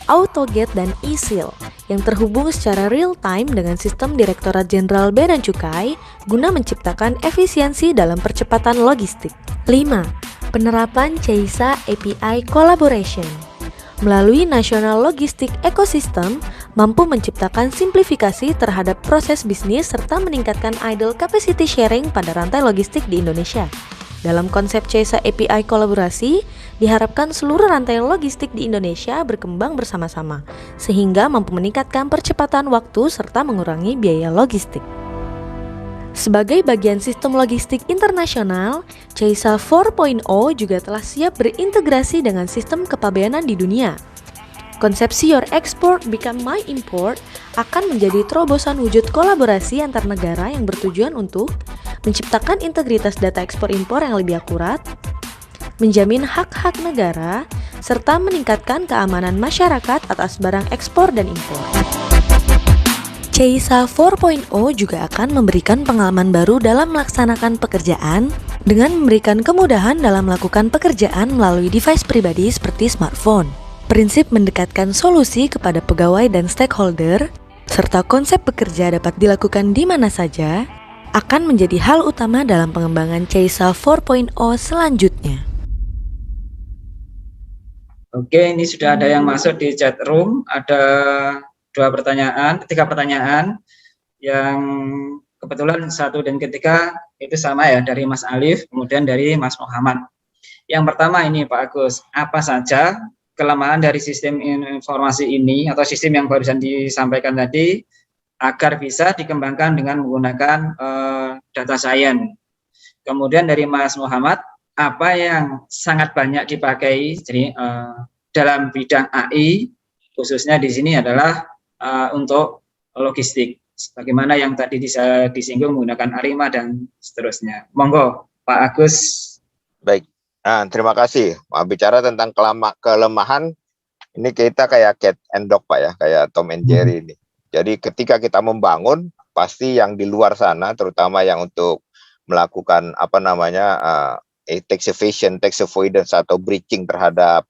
AutoGate dan eSeal yang terhubung secara real-time dengan sistem Direktorat Jenderal Bea dan Cukai guna menciptakan efisiensi dalam percepatan logistik. 5. Penerapan CESA API Collaboration melalui National Logistic Ecosystem mampu menciptakan simplifikasi terhadap proses bisnis serta meningkatkan idle capacity sharing pada rantai logistik di Indonesia. Dalam konsep CESA API kolaborasi, diharapkan seluruh rantai logistik di Indonesia berkembang bersama-sama, sehingga mampu meningkatkan percepatan waktu serta mengurangi biaya logistik. Sebagai bagian sistem logistik internasional, CESA 4.0 juga telah siap berintegrasi dengan sistem kepabeanan di dunia. Konsep See Your Export Become My Import akan menjadi terobosan wujud kolaborasi antar negara yang bertujuan untuk menciptakan integritas data ekspor-impor yang lebih akurat, menjamin hak-hak negara, serta meningkatkan keamanan masyarakat atas barang ekspor dan impor. CESA 4.0 juga akan memberikan pengalaman baru dalam melaksanakan pekerjaan dengan memberikan kemudahan dalam melakukan pekerjaan melalui device pribadi seperti smartphone. Prinsip mendekatkan solusi kepada pegawai dan stakeholder, serta konsep bekerja dapat dilakukan di mana saja, akan menjadi hal utama dalam pengembangan CESA 4.0 selanjutnya. Oke, ini sudah ada yang masuk di chat room. Ada 3 pertanyaan yang kebetulan 1 dan 3 itu sama ya, dari Mas Alif, kemudian dari Mas Muhammad. Yang pertama ini Pak Agus, apa saja kelemahan dari sistem informasi ini atau sistem yang barusan disampaikan tadi agar bisa dikembangkan dengan menggunakan data science. Kemudian dari Mas Muhammad, apa yang sangat banyak dipakai jadi dalam bidang AI, khususnya di sini adalah untuk logistik. Bagaimana yang tadi disinggung menggunakan Arima dan seterusnya. Monggo Pak Agus. Baik. Nah, terima kasih. Bicara tentang kelemahan, ini kita kayak cat and dog Pak ya, kayak Tom and Jerry ini. Jadi ketika kita membangun, pasti yang di luar sana, terutama yang untuk melakukan tax evasion, tax avoidance atau breaching terhadap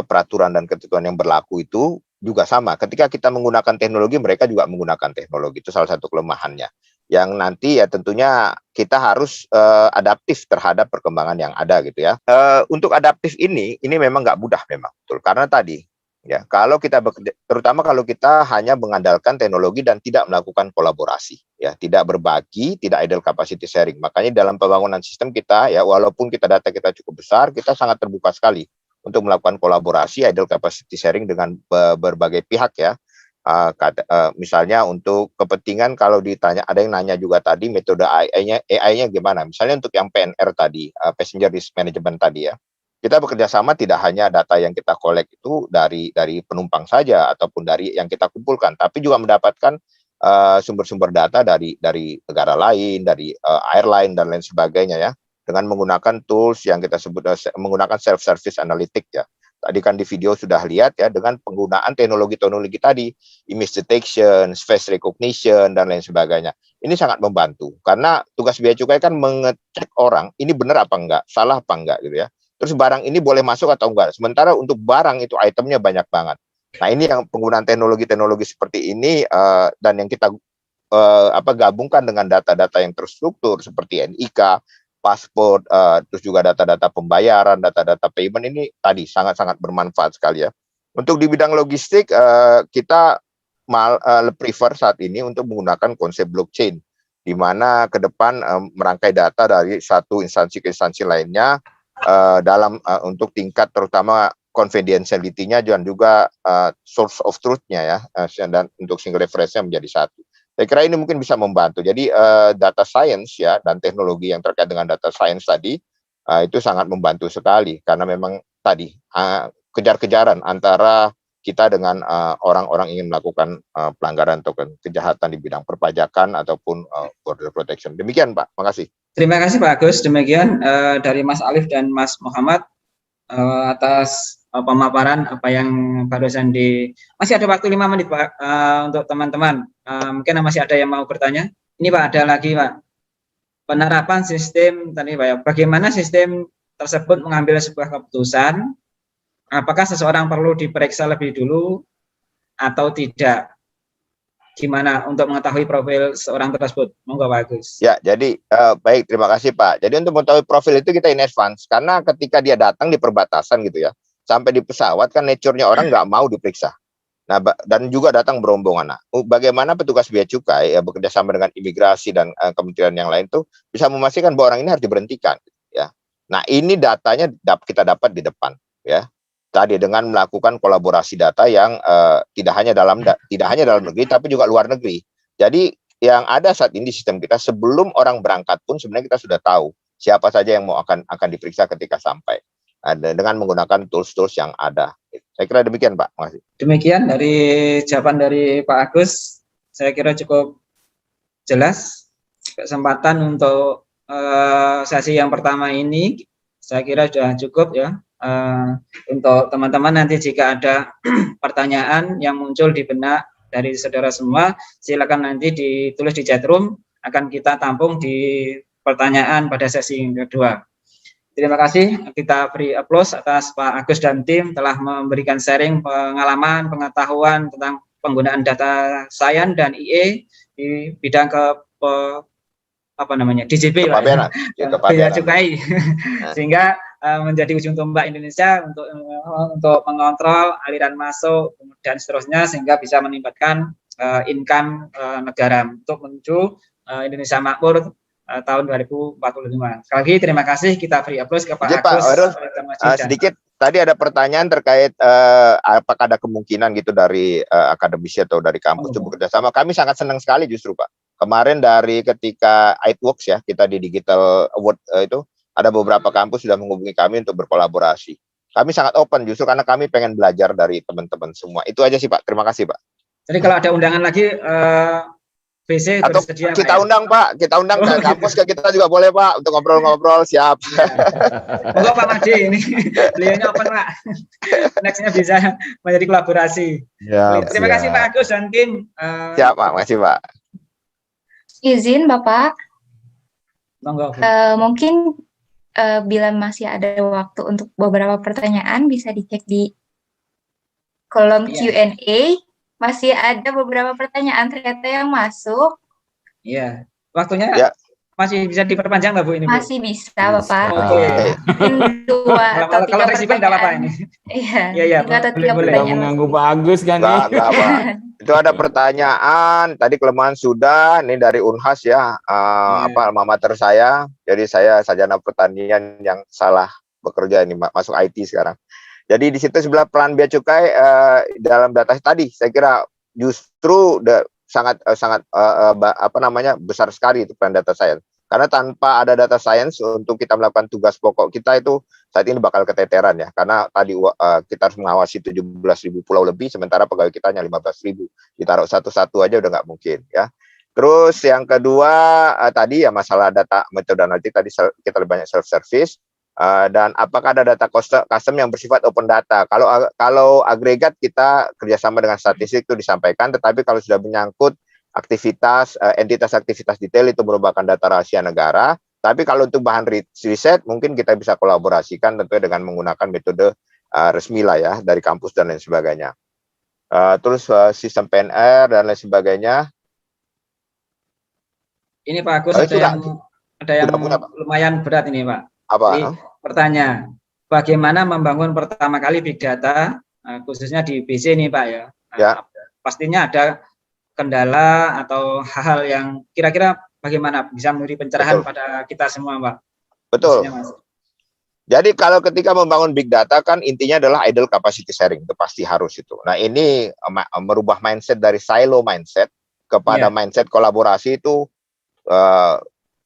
peraturan dan ketentuan yang berlaku itu juga sama. Ketika kita menggunakan teknologi, mereka juga menggunakan teknologi. Itu salah satu kelemahannya. Yang nanti ya tentunya kita harus adaptif terhadap perkembangan yang ada gitu ya. Untuk adaptif ini memang nggak mudah memang, betul. Karena tadi ya kalau kita terutama kalau kita hanya mengandalkan teknologi dan tidak melakukan kolaborasi, ya tidak berbagi, tidak idle capacity sharing. Makanya dalam pembangunan sistem kita ya walaupun data kita cukup besar, kita sangat terbuka sekali untuk melakukan kolaborasi idle capacity sharing dengan berbagai pihak ya. Misalnya untuk kepentingan kalau ditanya, ada yang nanya juga tadi metode AI-nya gimana, misalnya untuk yang PNR tadi, passenger risk management tadi ya. kita bekerja sama tidak hanya data yang kita collect itu dari penumpang saja ataupun dari yang kita kumpulkan, tapi juga mendapatkan sumber-sumber data dari negara lain, dari airline dan lain sebagainya ya, dengan menggunakan tools yang kita sebut menggunakan self-service analytic ya. Tadi kan di video sudah lihat ya, dengan penggunaan teknologi-teknologi tadi, image detection, face recognition, dan lain sebagainya. Ini sangat membantu, karena tugas bea cukai kan mengecek orang, ini benar apa enggak, salah apa enggak gitu ya. Terus barang ini boleh masuk atau enggak. Sementara untuk barang itu itemnya banyak banget. Nah ini yang penggunaan teknologi-teknologi seperti ini dan yang kita gabungkan dengan data-data yang terstruktur seperti NIK, paspor, terus juga data-data pembayaran, data-data payment ini tadi sangat-sangat bermanfaat sekali ya. Untuk di bidang logistik, kita prefer saat ini untuk menggunakan konsep blockchain, di mana ke depan merangkai data dari satu instansi ke instansi lainnya dalam untuk tingkat terutama confidentiality-nya dan juga source of truth-nya ya, dan untuk single reference-nya menjadi satu. Saya kira ini mungkin bisa membantu. Jadi data science ya dan teknologi yang terkait dengan data science tadi itu sangat membantu sekali, karena memang tadi kejar-kejaran antara kita dengan orang-orang ingin melakukan pelanggaran atau kejahatan di bidang perpajakan ataupun border protection. Demikian Pak, makasih. Terima kasih Pak Agus. Demikian dari Mas Alif dan Mas Muhammad atas pemaparan apa yang barusan masih ada waktu 5 menit Pak untuk teman-teman. Mungkin masih ada yang mau bertanya. Ini Pak, ada lagi Pak. Penerapan sistem tadi Pak ya. Bagaimana sistem tersebut mengambil sebuah keputusan? Apakah seseorang perlu diperiksa lebih dulu atau tidak? Gimana untuk mengetahui profil seorang tersebut? Monggo Pak Agus. Ya, jadi baik, terima kasih Pak. Jadi untuk mengetahui profil itu kita in advance, karena ketika dia datang di perbatasan gitu ya, sampai di pesawat kan nature-nya orang nggak mau diperiksa. Nah, dan juga datang berombongan. Nah, bagaimana petugas bea cukai ya bekerja sama dengan imigrasi dan kementerian yang lain tuh bisa memastikan bahwa orang ini harus diberhentikan ya. Nah, ini datanya kita dapat di depan ya. Tadi dengan melakukan kolaborasi data yang tidak hanya dalam negeri tapi juga luar negeri. Jadi yang ada saat ini di sistem kita, sebelum orang berangkat pun sebenarnya kita sudah tahu siapa saja yang mau akan diperiksa ketika sampai. Dengan menggunakan tools-tools yang ada. Saya kira demikian Pak. Makasih. Demikian dari jawaban dari Pak Agus, saya kira cukup jelas. Kesempatan untuk sesi yang pertama ini saya kira sudah cukup ya. Untuk teman-teman nanti jika ada pertanyaan yang muncul di benak dari saudara semua, silakan nanti ditulis di chat room, akan kita tampung di pertanyaan pada sesi yang kedua. Terima kasih, kita beri applause atas Pak Agus dan tim telah memberikan sharing pengalaman, pengetahuan tentang penggunaan data science dan IE di bidang DJP lah, bea cukai, sehingga menjadi ujung tombak Indonesia untuk mengontrol aliran masuk dan seterusnya, sehingga bisa meningkatkan income negara untuk menuju Indonesia makmur tahun 2045. Sekali lagi terima kasih, kita beri applause ke Pak Agus. Sedikit tadi ada pertanyaan terkait apakah ada kemungkinan gitu dari akademisi atau dari kampus itu bekerja sama. Kami sangat senang sekali justru Pak. Kemarin dari ketika ITWorks ya, kita di Digital Award itu ada beberapa kampus sudah menghubungi kami untuk berkolaborasi. Kami sangat open justru karena kami pengen belajar dari teman-teman semua. Itu aja sih Pak. Terima kasih Pak. Jadi kalau ada undangan lagi BC atau bersedia kita undang Pak, kita undang ke kampus ke kita juga boleh Pak untuk ngobrol-ngobrol, siap. Monggo Pak Made ini, beliaunya open Pak. Nextnya bisa menjadi kolaborasi. Terima kasih Pak Agus dan tim. Siap Pak, makasih Pak. Izin Bapak, Monggo. mungkin bila masih ada waktu untuk beberapa pertanyaan bisa dicek di kolom Q&A. Masih ada beberapa pertanyaan ternyata yang masuk. Iya, waktunya masih bisa diperpanjang nggak Bu ini? Bu? Masih bisa Bapak. Oke. Dua atau tiga kalau resiko nggak apa-apa ini. Iya, 2 atau 3 pertanyaan. Mengganggu Pak Agus kan nih. Enggak, Pak. Itu ada pertanyaan, tadi kelemahan sudah, ini dari Unhas ya, alma mater saya. Jadi saya sarjana pertanian yang salah bekerja ini, masuk IT sekarang. Jadi di situ sebelah peran bea cukai dalam data tadi, saya kira justru sangat besar sekali itu peran data science. Karena tanpa ada data science untuk kita melakukan tugas pokok kita itu saat ini bakal keteteran ya, karena tadi kita harus mengawasi 17.000 pulau lebih, sementara pegawai kita hanya 15.000. Ditaruh satu-satu aja udah nggak mungkin ya. Terus yang kedua tadi ya masalah data metode analitik tadi kita lebih banyak self-service. Dan apakah ada data custom yang bersifat open data? Kalau agregat kita kerjasama dengan statistik itu disampaikan, tetapi kalau sudah menyangkut entitas aktivitas detail itu merupakan data rahasia negara. Tapi kalau untuk bahan riset mungkin kita bisa kolaborasikan tentunya dengan menggunakan metode resmi lah ya dari kampus dan lain sebagainya. Terus sistem PNR dan lain sebagainya. Ini Pak Agus ada yang lumayan berat ini Pak. Apa? Jadi, pertanyaan, bagaimana membangun pertama kali big data khususnya di BC nih Pak ya? Ya. Pastinya ada kendala atau hal-hal yang kira-kira bagaimana bisa memberi pencerahan pada kita semua, Pak? Betul. Jadi kalau ketika membangun big data kan intinya adalah idle capacity sharing, itu pasti harus itu. Nah ini merubah mindset dari silo mindset kepada mindset kolaborasi itu,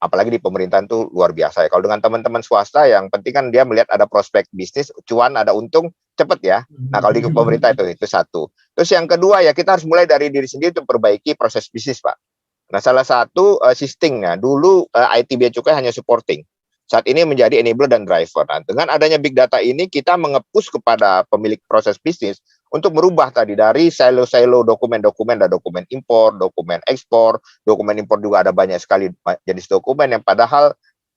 apalagi di pemerintahan itu luar biasa ya. Kalau dengan teman-teman swasta yang penting kan dia melihat ada prospek bisnis, cuan, ada untung, cepet ya. Nah kalau di pemerintah itu satu. Terus yang kedua ya kita harus mulai dari diri sendiri untuk perbaiki proses bisnis, Pak. Nah, salah satu sistemnya dulu IT Bea Cukai hanya supporting. Saat ini menjadi enabler dan driver. Nah, dengan adanya big data ini kita mengepush kepada pemilik proses bisnis untuk merubah tadi dari silo-silo dokumen-dokumen, ada dokumen impor, dokumen ekspor, dokumen impor juga ada banyak sekali jenis dokumen yang padahal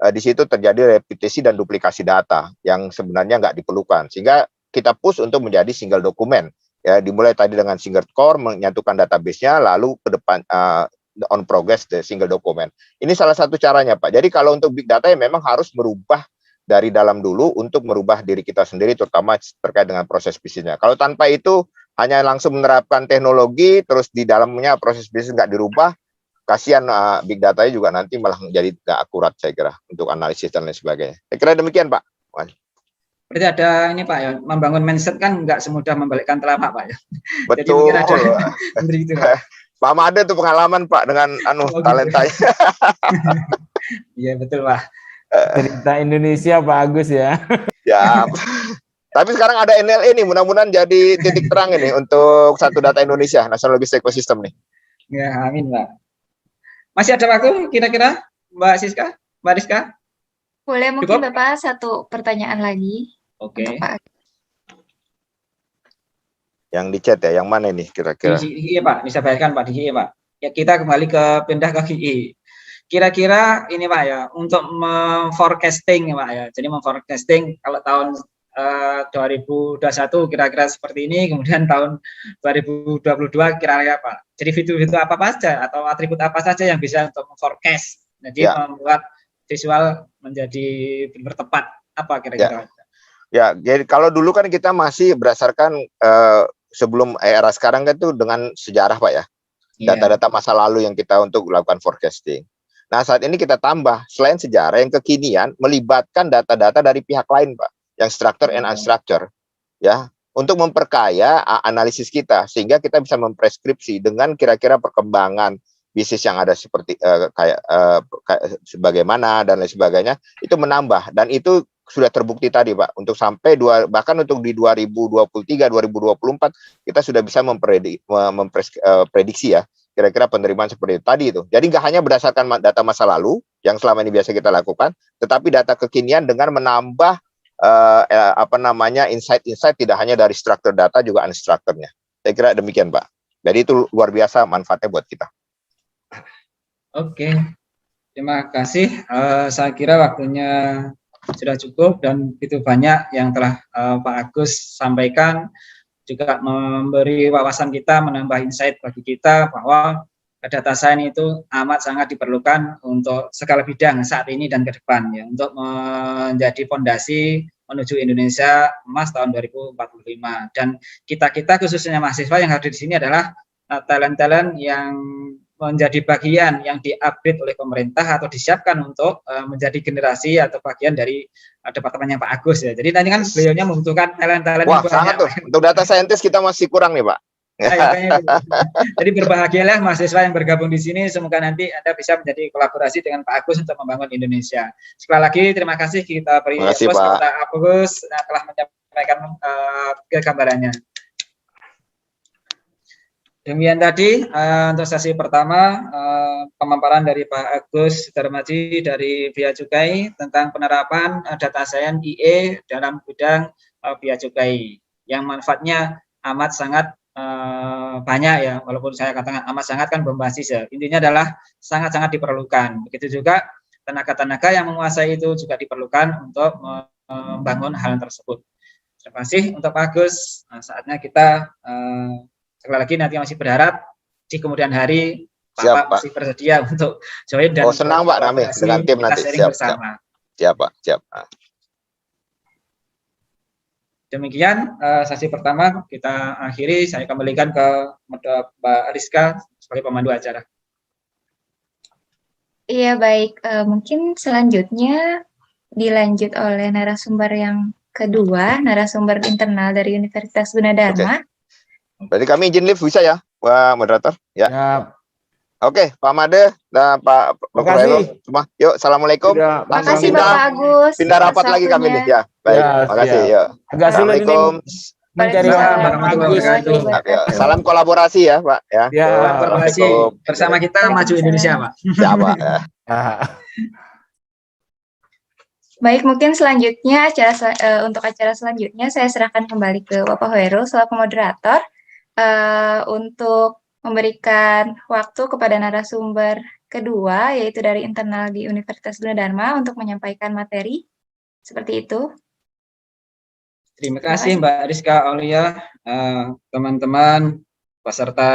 di situ terjadi repetisi dan duplikasi data yang sebenarnya nggak diperlukan. Sehingga kita push untuk menjadi single dokumen. Ya, dimulai tadi dengan single core, menyatukan database-nya, lalu ke depan on progress the single document. Ini salah satu caranya, Pak. Jadi kalau untuk big data ya memang harus merubah dari dalam dulu untuk merubah diri kita sendiri, terutama terkait dengan proses bisnisnya. Kalau tanpa itu hanya langsung menerapkan teknologi, terus di dalamnya proses bisnis nggak dirubah, kasihan big data juga nanti malah menjadi nggak akurat saya kira untuk analisis dan lain sebagainya. Saya kira demikian, Pak. Berarti ada ini Pak ya, membangun mindset kan nggak semudah membalikkan telapak Pak ya. Betul. Jadi mungkin ada itu, Pak. Pak Made itu pengalaman Pak dengan talentanya. Iya betul Pak. Cerita Indonesia Pak Agus ya. Ya. Tapi sekarang ada NLE nih, mudah-mudahan jadi titik terang ini untuk satu data Indonesia, National Logistic Ecosystem nih. Ya, amin Pak. Masih ada waktu kira-kira Mbak Siska, Mbak Rizka? Boleh mungkin cukup? Bapak satu pertanyaan lagi. Oke. Yang di chat ya, yang mana ini kira-kira? Di GI Pak, bisa bayarkan Pak di GI Pak. Ya kita kembali pindah ke GI. Kira-kira ini Pak ya, untuk forecasting ya Pak ya. Jadi forecasting kalau tahun 2021 kira-kira seperti ini, kemudian tahun 2022 kira-kira Pak. Jadi fitur-fitur apa saja atau atribut apa saja yang bisa untuk forecast. Jadi membuat visual menjadi benar tepat apa kira-kira? Ya, jadi kalau dulu kan kita masih berdasarkan sebelum era sekarang kan itu dengan sejarah Pak ya, data-data masa lalu yang kita untuk melakukan forecasting. Nah saat ini kita tambah selain sejarah yang kekinian melibatkan data-data dari pihak lain Pak, yang structure and unstructure ya, untuk memperkaya analisis kita sehingga kita bisa mempreskripsi dengan kira-kira perkembangan bisnis yang ada seperti kayak sebagaimana dan lain sebagainya, itu menambah dan itu sudah terbukti tadi Pak, untuk sampai bahkan untuk di 2023 2024 kita sudah bisa memprediksi ya kira-kira penerimaan seperti itu tadi itu. Jadi nggak hanya berdasarkan data masa lalu yang selama ini biasa kita lakukan, tetapi data kekinian dengan menambah insight-insight tidak hanya dari struktur data juga unstructurednya. Saya kira demikian Pak. Jadi itu luar biasa manfaatnya buat kita. Oke, terima kasih. Saya kira waktunya sudah cukup dan itu banyak yang telah Pak Agus sampaikan, juga memberi wawasan kita, menambah insight bagi kita bahwa data science itu amat sangat diperlukan untuk segala bidang saat ini dan ke depan ya, untuk menjadi fondasi menuju Indonesia Emas tahun 2045. Dan kita khususnya mahasiswa yang hadir di sini adalah talent-talent yang menjadi bagian yang diupgrade oleh pemerintah atau disiapkan untuk menjadi generasi atau bagian dari departemennya Pak Agus ya. Jadi tadi kan beliaunya membutuhkan talent-talent. Wah sangat tuh. Untuk data scientist kita masih kurang nih Pak. Ayo, kayaknya itu. Jadi berbahagialah mahasiswa yang bergabung di sini. Semoga nanti Anda bisa menjadi kolaborasi dengan Pak Agus untuk membangun Indonesia. Sekali lagi terima kasih kita beri Terima kasih, applause Pak. kepada Agus telah menyampaikan gambarannya. Demikian tadi untuk sesi pertama pemaparan dari Pak Agus Sudarmaji dari Bea Cukai tentang penerapan data science IE dalam bidang bea cukai yang manfaatnya amat sangat banyak ya, walaupun saya katakan amat sangat kan bombastis ya. Intinya adalah sangat-sangat diperlukan. Begitu juga tenaga-tenaga yang menguasai itu juga diperlukan untuk membangun hal tersebut. Terima kasih untuk Pak Agus. Saatnya kita sekali lagi nanti masih berharap di kemudian hari Pak masih bersedia untuk join dan senang Pak Rame dengan tim nanti. Siap, bersama. Siap Pak, siap. Demikian sesi pertama kita akhiri. Saya kembalikan ke Mbak Rizka sebagai pemandu acara. Iya baik, mungkin selanjutnya dilanjut oleh narasumber yang kedua, narasumber internal dari Universitas Gunadarma. Berarti kami izin live bisa ya, Pak Moderator? Ya. Oke, Pak Made dan Pak Dr. Hero semua. Yuk, assalamualaikum. Terima kasih Bapak Agus. Pindah rapat lagi kami nih ya. Baik, terima kasih. Yuk. Agak sulit ini mencari Salam kolaborasi ya, Pak. Ya. Kolaborasi bersama kita maju Indonesia, Pak. Siap, Pak. Baik, mungkin selanjutnya untuk acara selanjutnya saya serahkan kembali ke Bapak Hoerul selaku moderator untuk memberikan waktu kepada narasumber kedua yaitu dari internal di Universitas Gunadarma untuk menyampaikan materi seperti itu. Terima kasih Mbak Rizka Aulia, teman-teman peserta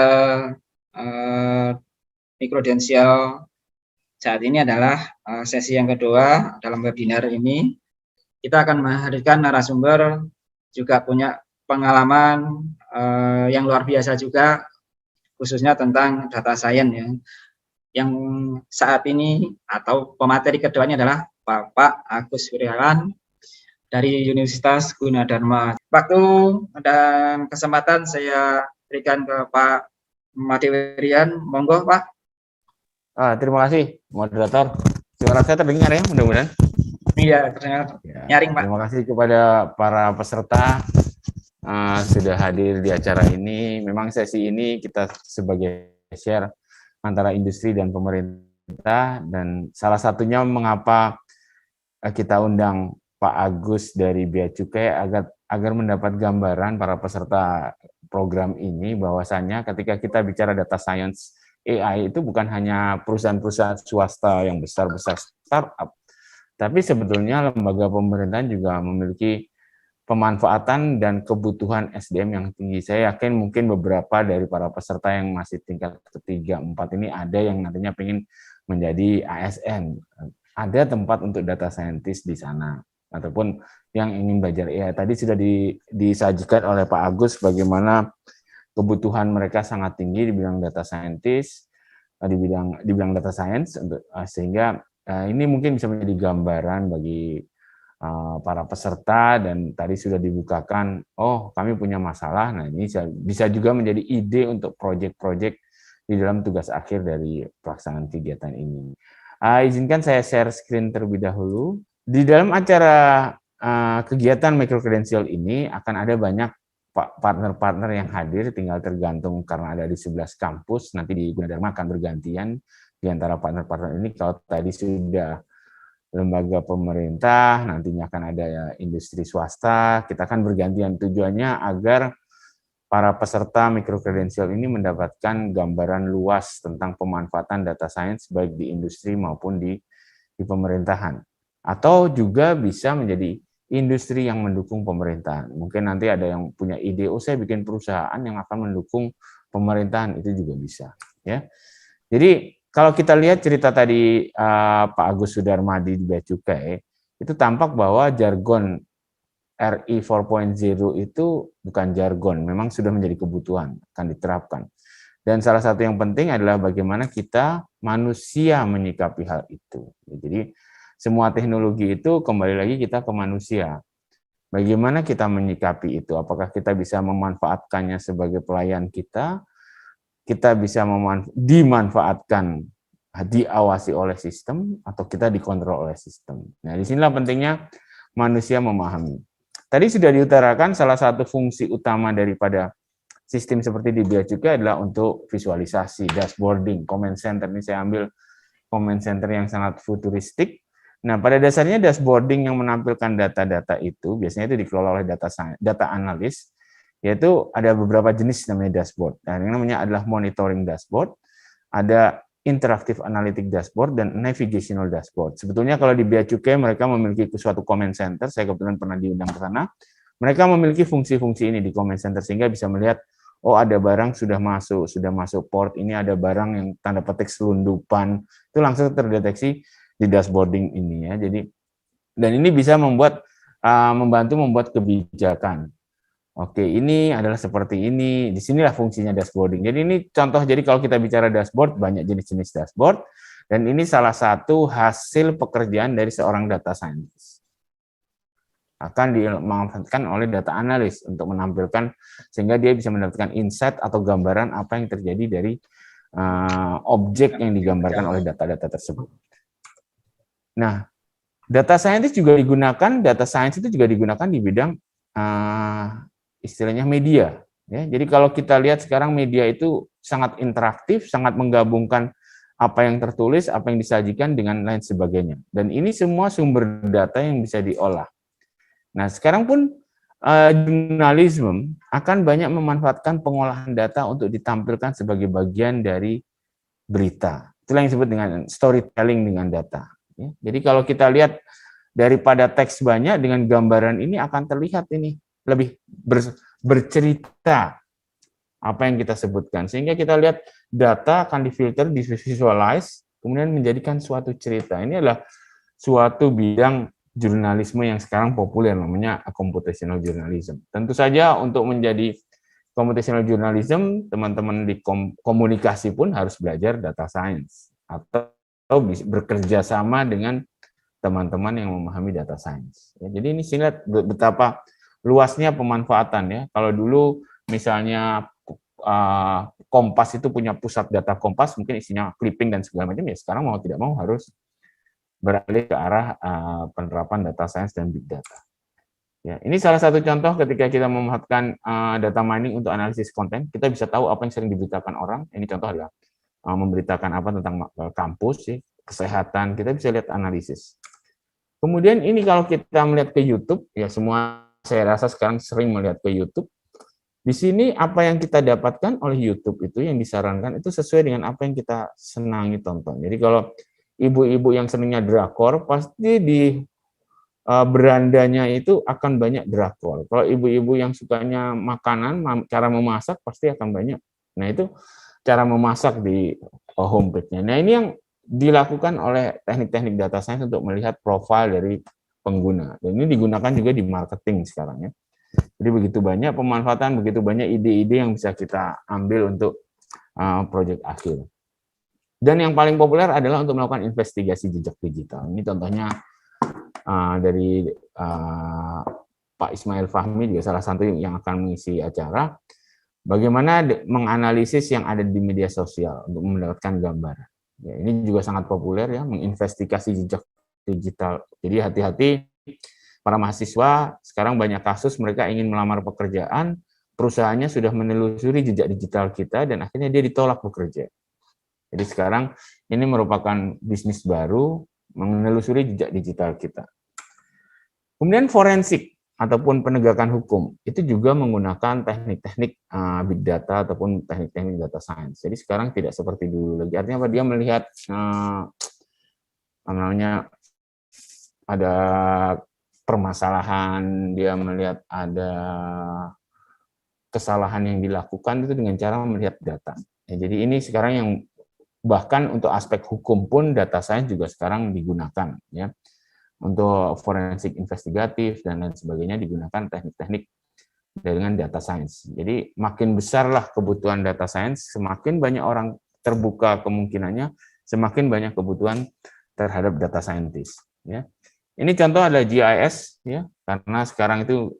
mikrodensial. Saat ini adalah sesi yang kedua dalam webinar ini. Kita akan menghadirkan narasumber juga punya pengalaman yang luar biasa juga, khususnya tentang data science ya. Yang saat ini atau pemateri keduanya adalah Bapak Agus Wiryawan dari Universitas Gunadarma. Waktu dan kesempatan saya berikan ke Pak Madewirian, monggo Pak. Terima kasih moderator. Suara saya terdengar ya, mudah-mudahan. Iya, terdengar nyaring Pak. Terima kasih kepada para peserta sudah hadir di acara ini. Memang sesi ini kita sebagai share antara industri dan pemerintah, dan salah satunya mengapa kita undang Pak Agus dari Bea Cukai agar mendapat gambaran para peserta program ini bahwasannya ketika kita bicara data science AI itu bukan hanya perusahaan-perusahaan swasta yang besar-besar startup, tapi sebetulnya lembaga pemerintahan juga memiliki pemanfaatan dan kebutuhan SDM yang tinggi. Saya yakin mungkin beberapa dari para peserta yang masih tingkat ketiga, 4 ini ada yang nantinya ingin menjadi ASN. Ada tempat untuk data scientist di sana, ataupun yang ingin belajar AI. Tadi sudah disajikan oleh Pak Agus bagaimana kebutuhan mereka sangat tinggi di bidang data scientist, di bidang data science, sehingga ini mungkin bisa menjadi gambaran bagi para peserta, dan tadi sudah dibukakan, oh kami punya masalah, nah ini bisa juga menjadi ide untuk proyek-proyek di dalam tugas akhir dari pelaksanaan kegiatan ini. Izinkan saya share screen terlebih dahulu. Di dalam acara kegiatan microcredential ini akan ada banyak partner-partner yang hadir, tinggal tergantung karena ada di 11 kampus, nanti di Gunadarma akan bergantian di antara partner-partner ini. Kalau tadi sudah lembaga pemerintah, nantinya akan ada ya industri swasta, kita akan bergantian. Tujuannya agar para peserta microcredential ini mendapatkan gambaran luas tentang pemanfaatan data science baik di industri maupun di pemerintahan. Atau juga bisa menjadi industri yang mendukung pemerintahan. Mungkin nanti ada yang punya ide, oh saya bikin perusahaan yang akan mendukung pemerintahan, itu juga bisa. Ya. Jadi kalau kita lihat cerita tadi Pak Agus Sudarmadi di Bea Cukai, itu tampak bahwa jargon RI 4.0 itu bukan jargon, memang sudah menjadi kebutuhan, akan diterapkan. Dan salah satu yang penting adalah bagaimana kita manusia menyikapi hal itu. Jadi semua teknologi itu kembali lagi kita ke manusia. Bagaimana kita menyikapi itu? Apakah kita bisa memanfaatkannya sebagai pelayan kita bisa dimanfaatkan, diawasi oleh sistem, atau kita dikontrol oleh sistem. Nah, disinilah pentingnya manusia memahami. Tadi sudah diutarakan salah satu fungsi utama daripada sistem seperti di Bea Cukai adalah untuk visualisasi, dashboarding, command center. Ini saya ambil command center yang sangat futuristik. Nah, pada dasarnya dashboarding yang menampilkan data-data itu biasanya itu dikelola oleh data analis, yaitu ada beberapa jenis namanya dashboard. Nah, yang namanya adalah monitoring dashboard, ada interactive analytic dashboard, dan navigational dashboard. Sebetulnya kalau di Bea Cukai mereka memiliki suatu command center, saya kebetulan pernah diundang ke sana, mereka memiliki fungsi-fungsi ini di command center sehingga bisa melihat, oh ada barang sudah masuk port, ini ada barang yang tanda petik selundupan, itu langsung terdeteksi di dashboarding ini ya. Jadi, dan ini bisa membantu membuat kebijakan. Oke, ini adalah seperti ini. Disinilah fungsinya dashboarding. Jadi ini contoh. Jadi kalau kita bicara dashboard, banyak jenis-jenis dashboard. Dan ini salah satu hasil pekerjaan dari seorang data scientist. Akan dimanfaatkan oleh data analis untuk menampilkan, sehingga dia bisa mendapatkan insight atau gambaran apa yang terjadi dari objek yang digambarkan oleh data-data tersebut. Nah, data science itu juga digunakan di bidang istilahnya media. Ya, jadi kalau kita lihat sekarang media itu sangat interaktif, sangat menggabungkan apa yang tertulis, apa yang disajikan dengan lain sebagainya. Dan ini semua sumber data yang bisa diolah. Nah, sekarang pun jurnalisme akan banyak memanfaatkan pengolahan data untuk ditampilkan sebagai bagian dari berita. Itulah yang disebut dengan storytelling dengan data. Ya, jadi kalau kita lihat daripada teks banyak, dengan gambaran ini akan terlihat ini lebih bercerita apa yang kita sebutkan. Sehingga kita lihat data akan difilter, divisualize, kemudian menjadikan suatu cerita. Ini adalah suatu bidang jurnalisme yang sekarang populer, namanya computational journalism. Tentu saja untuk menjadi computational journalism, teman-teman di komunikasi pun harus belajar data science atau bekerja sama dengan teman-teman yang memahami data science. Ya, jadi ini lihat betapa luasnya pemanfaatan ya. Kalau dulu misalnya Kompas itu punya pusat data Kompas, mungkin isinya clipping dan segala macam, ya sekarang mau tidak mau harus beralih ke arah penerapan data science dan big data. Ya, ini salah satu contoh ketika kita memanfaatkan data mining untuk analisis konten, kita bisa tahu apa yang sering diberitakan orang. Ini contoh adalah memberitakan apa tentang kampus, kesehatan, kita bisa lihat analisis. Kemudian ini kalau kita melihat ke YouTube, ya semua saya rasa sekarang sering melihat ke YouTube. Di sini apa yang kita dapatkan oleh YouTube itu yang disarankan itu sesuai dengan apa yang kita senangi tonton. Jadi kalau ibu-ibu yang senangnya drakor, pasti di berandanya itu akan banyak drakor. Kalau ibu-ibu yang sukanya makanan, cara memasak pasti akan banyak. Nah itu cara memasak di homepage-nya. Nah ini yang dilakukan oleh teknik-teknik data science untuk melihat profil dari pengguna. Dan ini digunakan juga di marketing sekarang ya. Jadi begitu banyak pemanfaatan, begitu banyak ide-ide yang bisa kita ambil untuk proyek akhir. Dan yang paling populer adalah untuk melakukan investigasi jejak digital. Ini contohnya dari Pak Ismail Fahmi, juga salah satu yang akan mengisi acara. Bagaimana menganalisis yang ada di media sosial untuk mendapatkan gambar. Ya, ini juga sangat populer ya, menginvestigasi jejak digital. Jadi hati-hati para mahasiswa, sekarang banyak kasus mereka ingin melamar pekerjaan, perusahaannya sudah menelusuri jejak digital kita dan akhirnya dia ditolak bekerja. Jadi sekarang ini merupakan bisnis baru, menelusuri jejak digital kita. Kemudian forensik ataupun penegakan hukum, itu juga menggunakan teknik-teknik big data ataupun teknik-teknik data science. Jadi sekarang tidak seperti dulu lagi. Artinya apa? Dia melihat ada permasalahan, dia melihat ada kesalahan yang dilakukan itu dengan cara melihat data. Ya, jadi ini sekarang yang bahkan untuk aspek hukum pun data science juga sekarang digunakan ya. Untuk forensik investigatif dan lain sebagainya digunakan teknik-teknik dengan data science. Jadi makin besarlah kebutuhan data science, semakin banyak orang terbuka kemungkinannya, semakin banyak kebutuhan terhadap data scientist. Ya. Ini contoh adalah GIS, ya, karena sekarang itu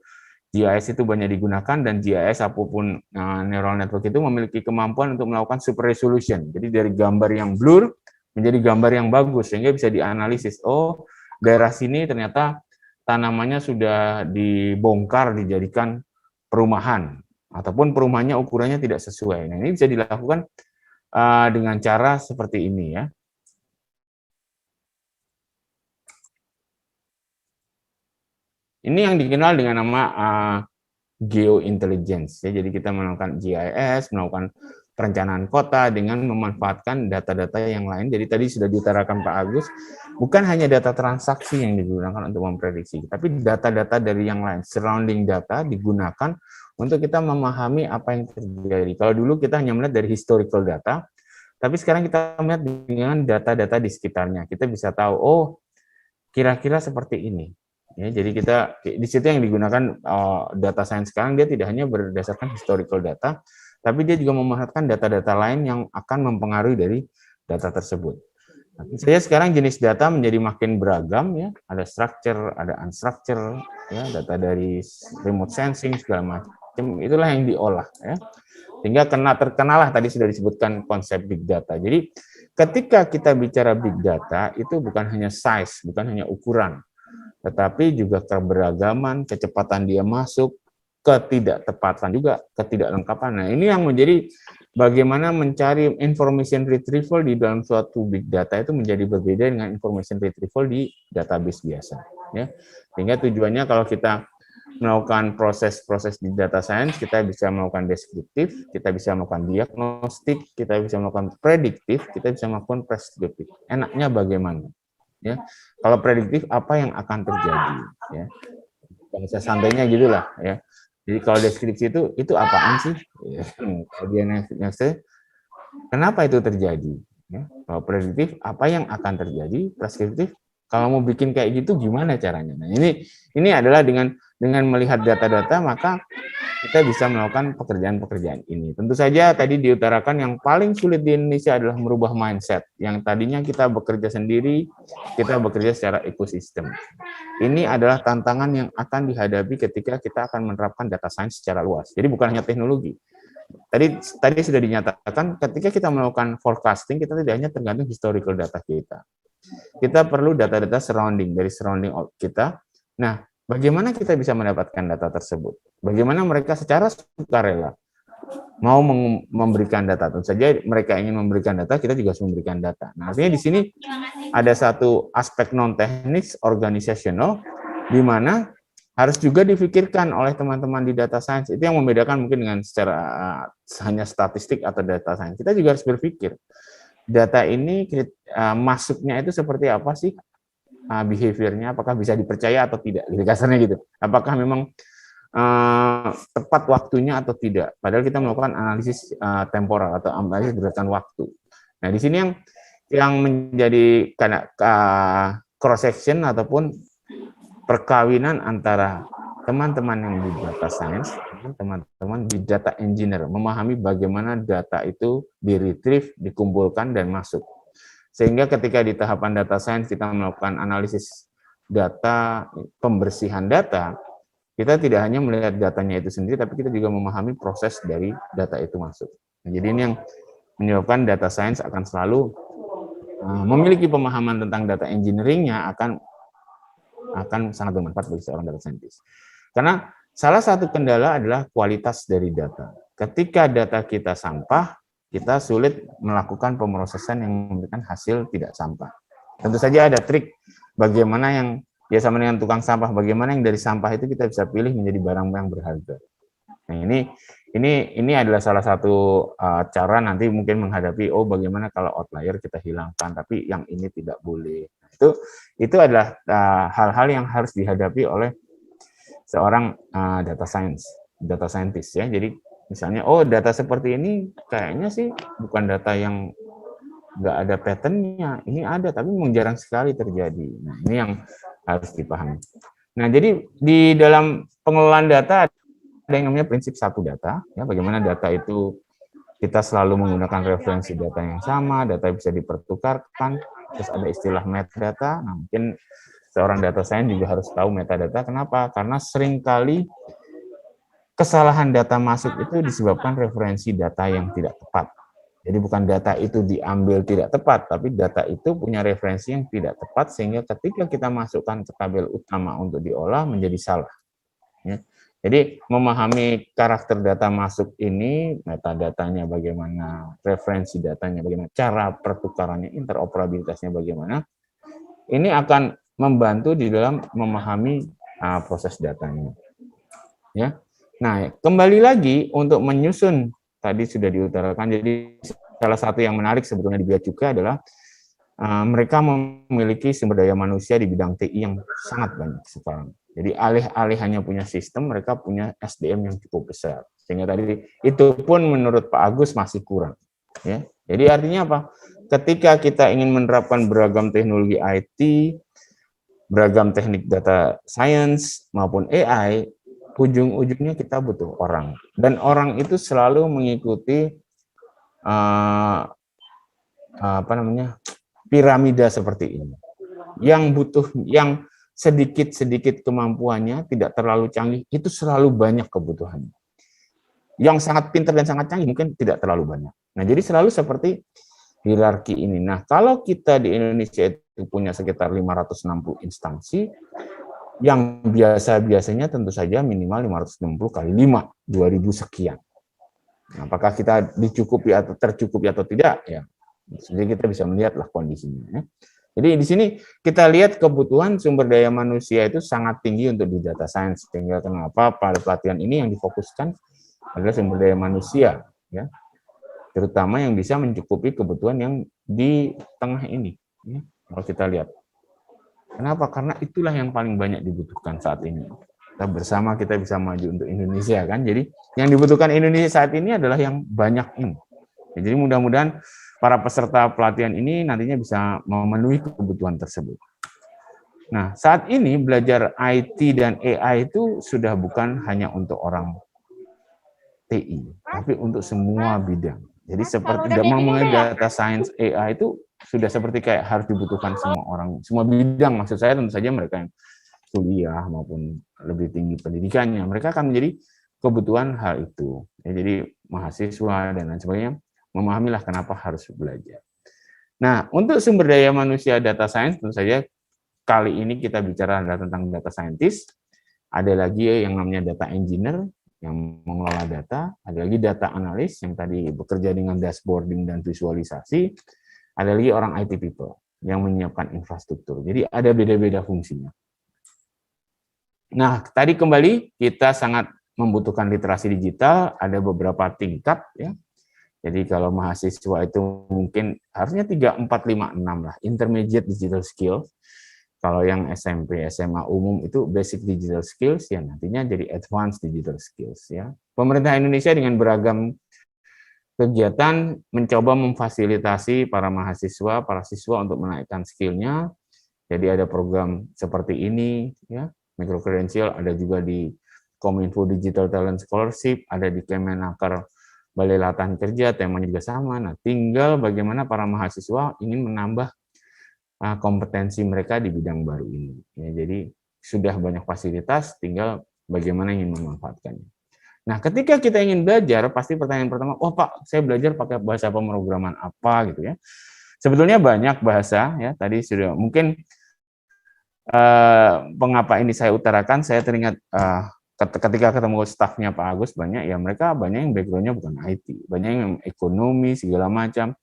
GIS itu banyak digunakan, dan GIS apapun neural network itu memiliki kemampuan untuk melakukan super resolution. Jadi dari gambar yang blur menjadi gambar yang bagus, sehingga bisa dianalisis. Oh, daerah sini ternyata tanamannya sudah dibongkar dijadikan perumahan, ataupun perumahannya ukurannya tidak sesuai. Nah, ini bisa dilakukan dengan cara seperti ini, ya. Ini yang dikenal dengan nama geointelligence. Ya, jadi kita melakukan GIS, melakukan perencanaan kota dengan memanfaatkan data-data yang lain. Jadi tadi sudah diutarakan Pak Agus, bukan hanya data transaksi yang digunakan untuk memprediksi, tapi data-data dari yang lain, surrounding data digunakan untuk kita memahami apa yang terjadi. Kalau dulu kita hanya melihat dari historical data, tapi sekarang kita melihat dengan data-data di sekitarnya. Kita bisa tahu, oh, kira-kira seperti ini. Ya, jadi kita di situ yang digunakan data science sekarang, dia tidak hanya berdasarkan historical data, tapi dia juga memanfaatkan data-data lain yang akan mempengaruhi dari data tersebut. Saya sekarang jenis data menjadi makin beragam, ya. Ada structure, ada unstructure, ya, data dari remote sensing segala macam. Itulah yang diolah, ya. Sehingga terkenalah tadi sudah disebutkan konsep big data. Jadi ketika kita bicara big data, itu bukan hanya size, bukan hanya ukuran, tetapi juga keberagaman, kecepatan dia masuk, ketidaktepatan juga, ketidaklengkapan. Nah, ini yang menjadi bagaimana mencari information retrieval di dalam suatu big data itu menjadi berbeda dengan information retrieval di database biasa. Ya. Sehingga tujuannya kalau kita melakukan proses-proses di data science, kita bisa melakukan deskriptif, kita bisa melakukan diagnostik, kita bisa melakukan prediktif, kita bisa melakukan preskriptif. Enaknya bagaimana? Ya, kalau prediktif apa yang akan terjadi, ya, bahasa santainya gitulah, ya. Jadi kalau deskripsi itu apaan sih? Ya, kalau diagnostik, kenapa itu terjadi? Ya, kalau prediktif apa yang akan terjadi? Preskriptif, kalau mau bikin kayak gitu gimana caranya? Nah, ini adalah dengan melihat data-data maka kita bisa melakukan pekerjaan-pekerjaan ini. Tentu saja tadi diutarakan yang paling sulit di Indonesia adalah merubah mindset. Yang tadinya kita bekerja sendiri, kita bekerja secara ekosistem. Ini adalah tantangan yang akan dihadapi ketika kita akan menerapkan data science secara luas. Jadi bukan hanya teknologi. Tadi sudah dinyatakan ketika kita melakukan forecasting, kita tidak hanya tergantung historical data kita. Kita perlu data-data surrounding, dari surrounding kita. Nah, bagaimana kita bisa mendapatkan data tersebut? Bagaimana mereka secara sukarela mau memberikan data? Tentu saja mereka ingin memberikan data, kita juga harus memberikan data. Nah, artinya di sini ada satu aspek non-teknis organisasional di mana harus juga difikirkan oleh teman-teman di data science. Itu yang membedakan mungkin dengan secara hanya statistik atau data science. Kita juga harus berpikir, data ini masuknya itu seperti apa sih? Behavior-nya, apakah bisa dipercaya atau tidak, gitu kasarnya gitu. Apakah memang tepat waktunya atau tidak. Padahal kita melakukan analisis temporal atau analisis berdasarkan waktu. Nah, di sini yang menjadi cross section ataupun perkawinan antara teman-teman yang di data science dengan teman-teman di data engineer, memahami bagaimana data itu di-retrieve, dikumpulkan dan masuk. Sehingga ketika di tahapan data science kita melakukan analisis data, pembersihan data, kita tidak hanya melihat datanya itu sendiri, tapi kita juga memahami proses dari data itu masuk. Nah, jadi ini yang menyebabkan data science akan selalu memiliki pemahaman tentang data engineering-nya akan sangat bermanfaat bagi seorang data scientist. Karena salah satu kendala adalah kualitas dari data. Ketika data kita sampah, kita sulit melakukan pemrosesan yang memberikan hasil tidak sampah. Tentu saja ada trik bagaimana yang ya sama dengan tukang sampah, bagaimana yang dari sampah itu kita bisa pilih menjadi barang yang berharga. Nah, ini adalah salah satu cara nanti mungkin menghadapi bagaimana kalau outlier kita hilangkan, tapi yang ini tidak boleh. Nah, itu adalah hal-hal yang harus dihadapi oleh seorang data scientist ya. Jadi misalnya, data seperti ini kayaknya sih bukan data yang nggak ada pattern-nya. Ini ada, tapi memang jarang sekali terjadi. Nah, ini yang harus dipahami. Nah, jadi di dalam pengelolaan data ada yang namanya prinsip satu data. Ya, bagaimana data itu kita selalu menggunakan referensi data yang sama, data bisa dipertukarkan. Terus ada istilah metadata. Nah, mungkin seorang data science juga harus tahu metadata. Kenapa? Karena seringkali kesalahan data masuk itu disebabkan referensi data yang tidak tepat. Jadi bukan data itu diambil tidak tepat, tapi data itu punya referensi yang tidak tepat, sehingga ketika kita masukkan ke tabel utama untuk diolah menjadi salah. Ya. Jadi memahami karakter data masuk ini, metadatanya bagaimana, referensi datanya bagaimana, cara pertukarannya, interoperabilitasnya bagaimana, ini akan membantu di dalam memahami proses datanya. Ya. Nah, kembali lagi untuk menyusun, tadi sudah diutarakan, jadi salah satu yang menarik sebetulnya di Bea Cukai adalah mereka memiliki sumber daya manusia di bidang TI yang sangat banyak sekarang. Jadi alih-alih hanya punya sistem, mereka punya SDM yang cukup besar. Sehingga tadi itu pun menurut Pak Agus masih kurang. Ya. Jadi artinya apa? Ketika kita ingin menerapkan beragam teknologi IT, beragam teknik data science maupun AI, ujung-ujungnya kita butuh orang. Dan orang itu selalu mengikuti piramida seperti ini. Yang sedikit-sedikit kemampuannya, tidak terlalu canggih, itu selalu banyak kebutuhannya. Yang sangat pintar dan sangat canggih mungkin tidak terlalu banyak. Nah, jadi selalu seperti hierarki ini. Nah, kalau kita di Indonesia itu punya sekitar 560 instansi, yang biasa-biasanya tentu saja minimal 560 kali 5, 2000 sekian. Nah, apakah kita dicukupi atau tercukupi atau tidak? Ya, jadi kita bisa melihatlah kondisinya. Ya. Jadi di sini kita lihat kebutuhan sumber daya manusia itu sangat tinggi untuk di data science. Sehingga kenapa pada pelatihan ini yang difokuskan adalah sumber daya manusia, ya, terutama yang bisa mencukupi kebutuhan yang di tengah ini. Ya. Kalau kita lihat. Kenapa? Karena itulah yang paling banyak dibutuhkan saat ini. Kita bersama kita bisa maju untuk Indonesia kan. Jadi yang dibutuhkan Indonesia saat ini adalah yang banyak ini. Jadi mudah-mudahan para peserta pelatihan ini nantinya bisa memenuhi kebutuhan tersebut. Nah, saat ini belajar IT dan AI itu sudah bukan hanya untuk orang TI, tapi untuk semua bidang. Jadi seperti mengenai data science AI itu sudah seperti kayak harus dibutuhkan semua orang, semua bidang. Maksud saya tentu saja mereka yang kuliah maupun lebih tinggi pendidikannya, mereka akan menjadi kebutuhan hal itu. Ya, jadi mahasiswa dan lain sebagainya memahamilah kenapa harus belajar. Nah, untuk sumber daya manusia data science tentu saja kali ini kita bicara adalah tentang data scientist. Ada lagi yang namanya data engineer yang mengelola data, ada lagi data analis yang tadi bekerja dengan dashboarding dan visualisasi, ada lagi orang IT people yang menyiapkan infrastruktur. Jadi ada beda-beda fungsinya. Nah, tadi kembali kita sangat membutuhkan literasi digital, ada beberapa tingkat ya. Jadi kalau mahasiswa itu mungkin harusnya 3, 4, 5, 6 lah, intermediate digital skills. Kalau yang SMP, SMA umum itu basic digital skills, ya nantinya jadi advanced digital skills. Ya. Pemerintah Indonesia dengan beragam kegiatan mencoba memfasilitasi para mahasiswa, para siswa untuk menaikkan skillnya. Jadi ada program seperti ini, ya, micro credential, ada juga di Kominfo Digital Talent Scholarship, ada di Kemenaker Balai Latihan Kerja, temanya juga sama. Nah, tinggal bagaimana para mahasiswa ingin menambah kompetensi mereka di bidang baru ini. Ya, jadi sudah banyak fasilitas, tinggal bagaimana ingin memanfaatkannya. Nah, ketika kita ingin belajar, pasti pertanyaan pertama, oh Pak, saya belajar pakai bahasa pemrograman apa gitu ya. Sebetulnya banyak bahasa ya. Tadi sudah mungkin mengapa ini saya utarakan, saya teringat ketika ketemu stafnya Pak Agus banyak ya, mereka banyak yang backgroundnya bukan IT, banyak yang ekonomi segala macam.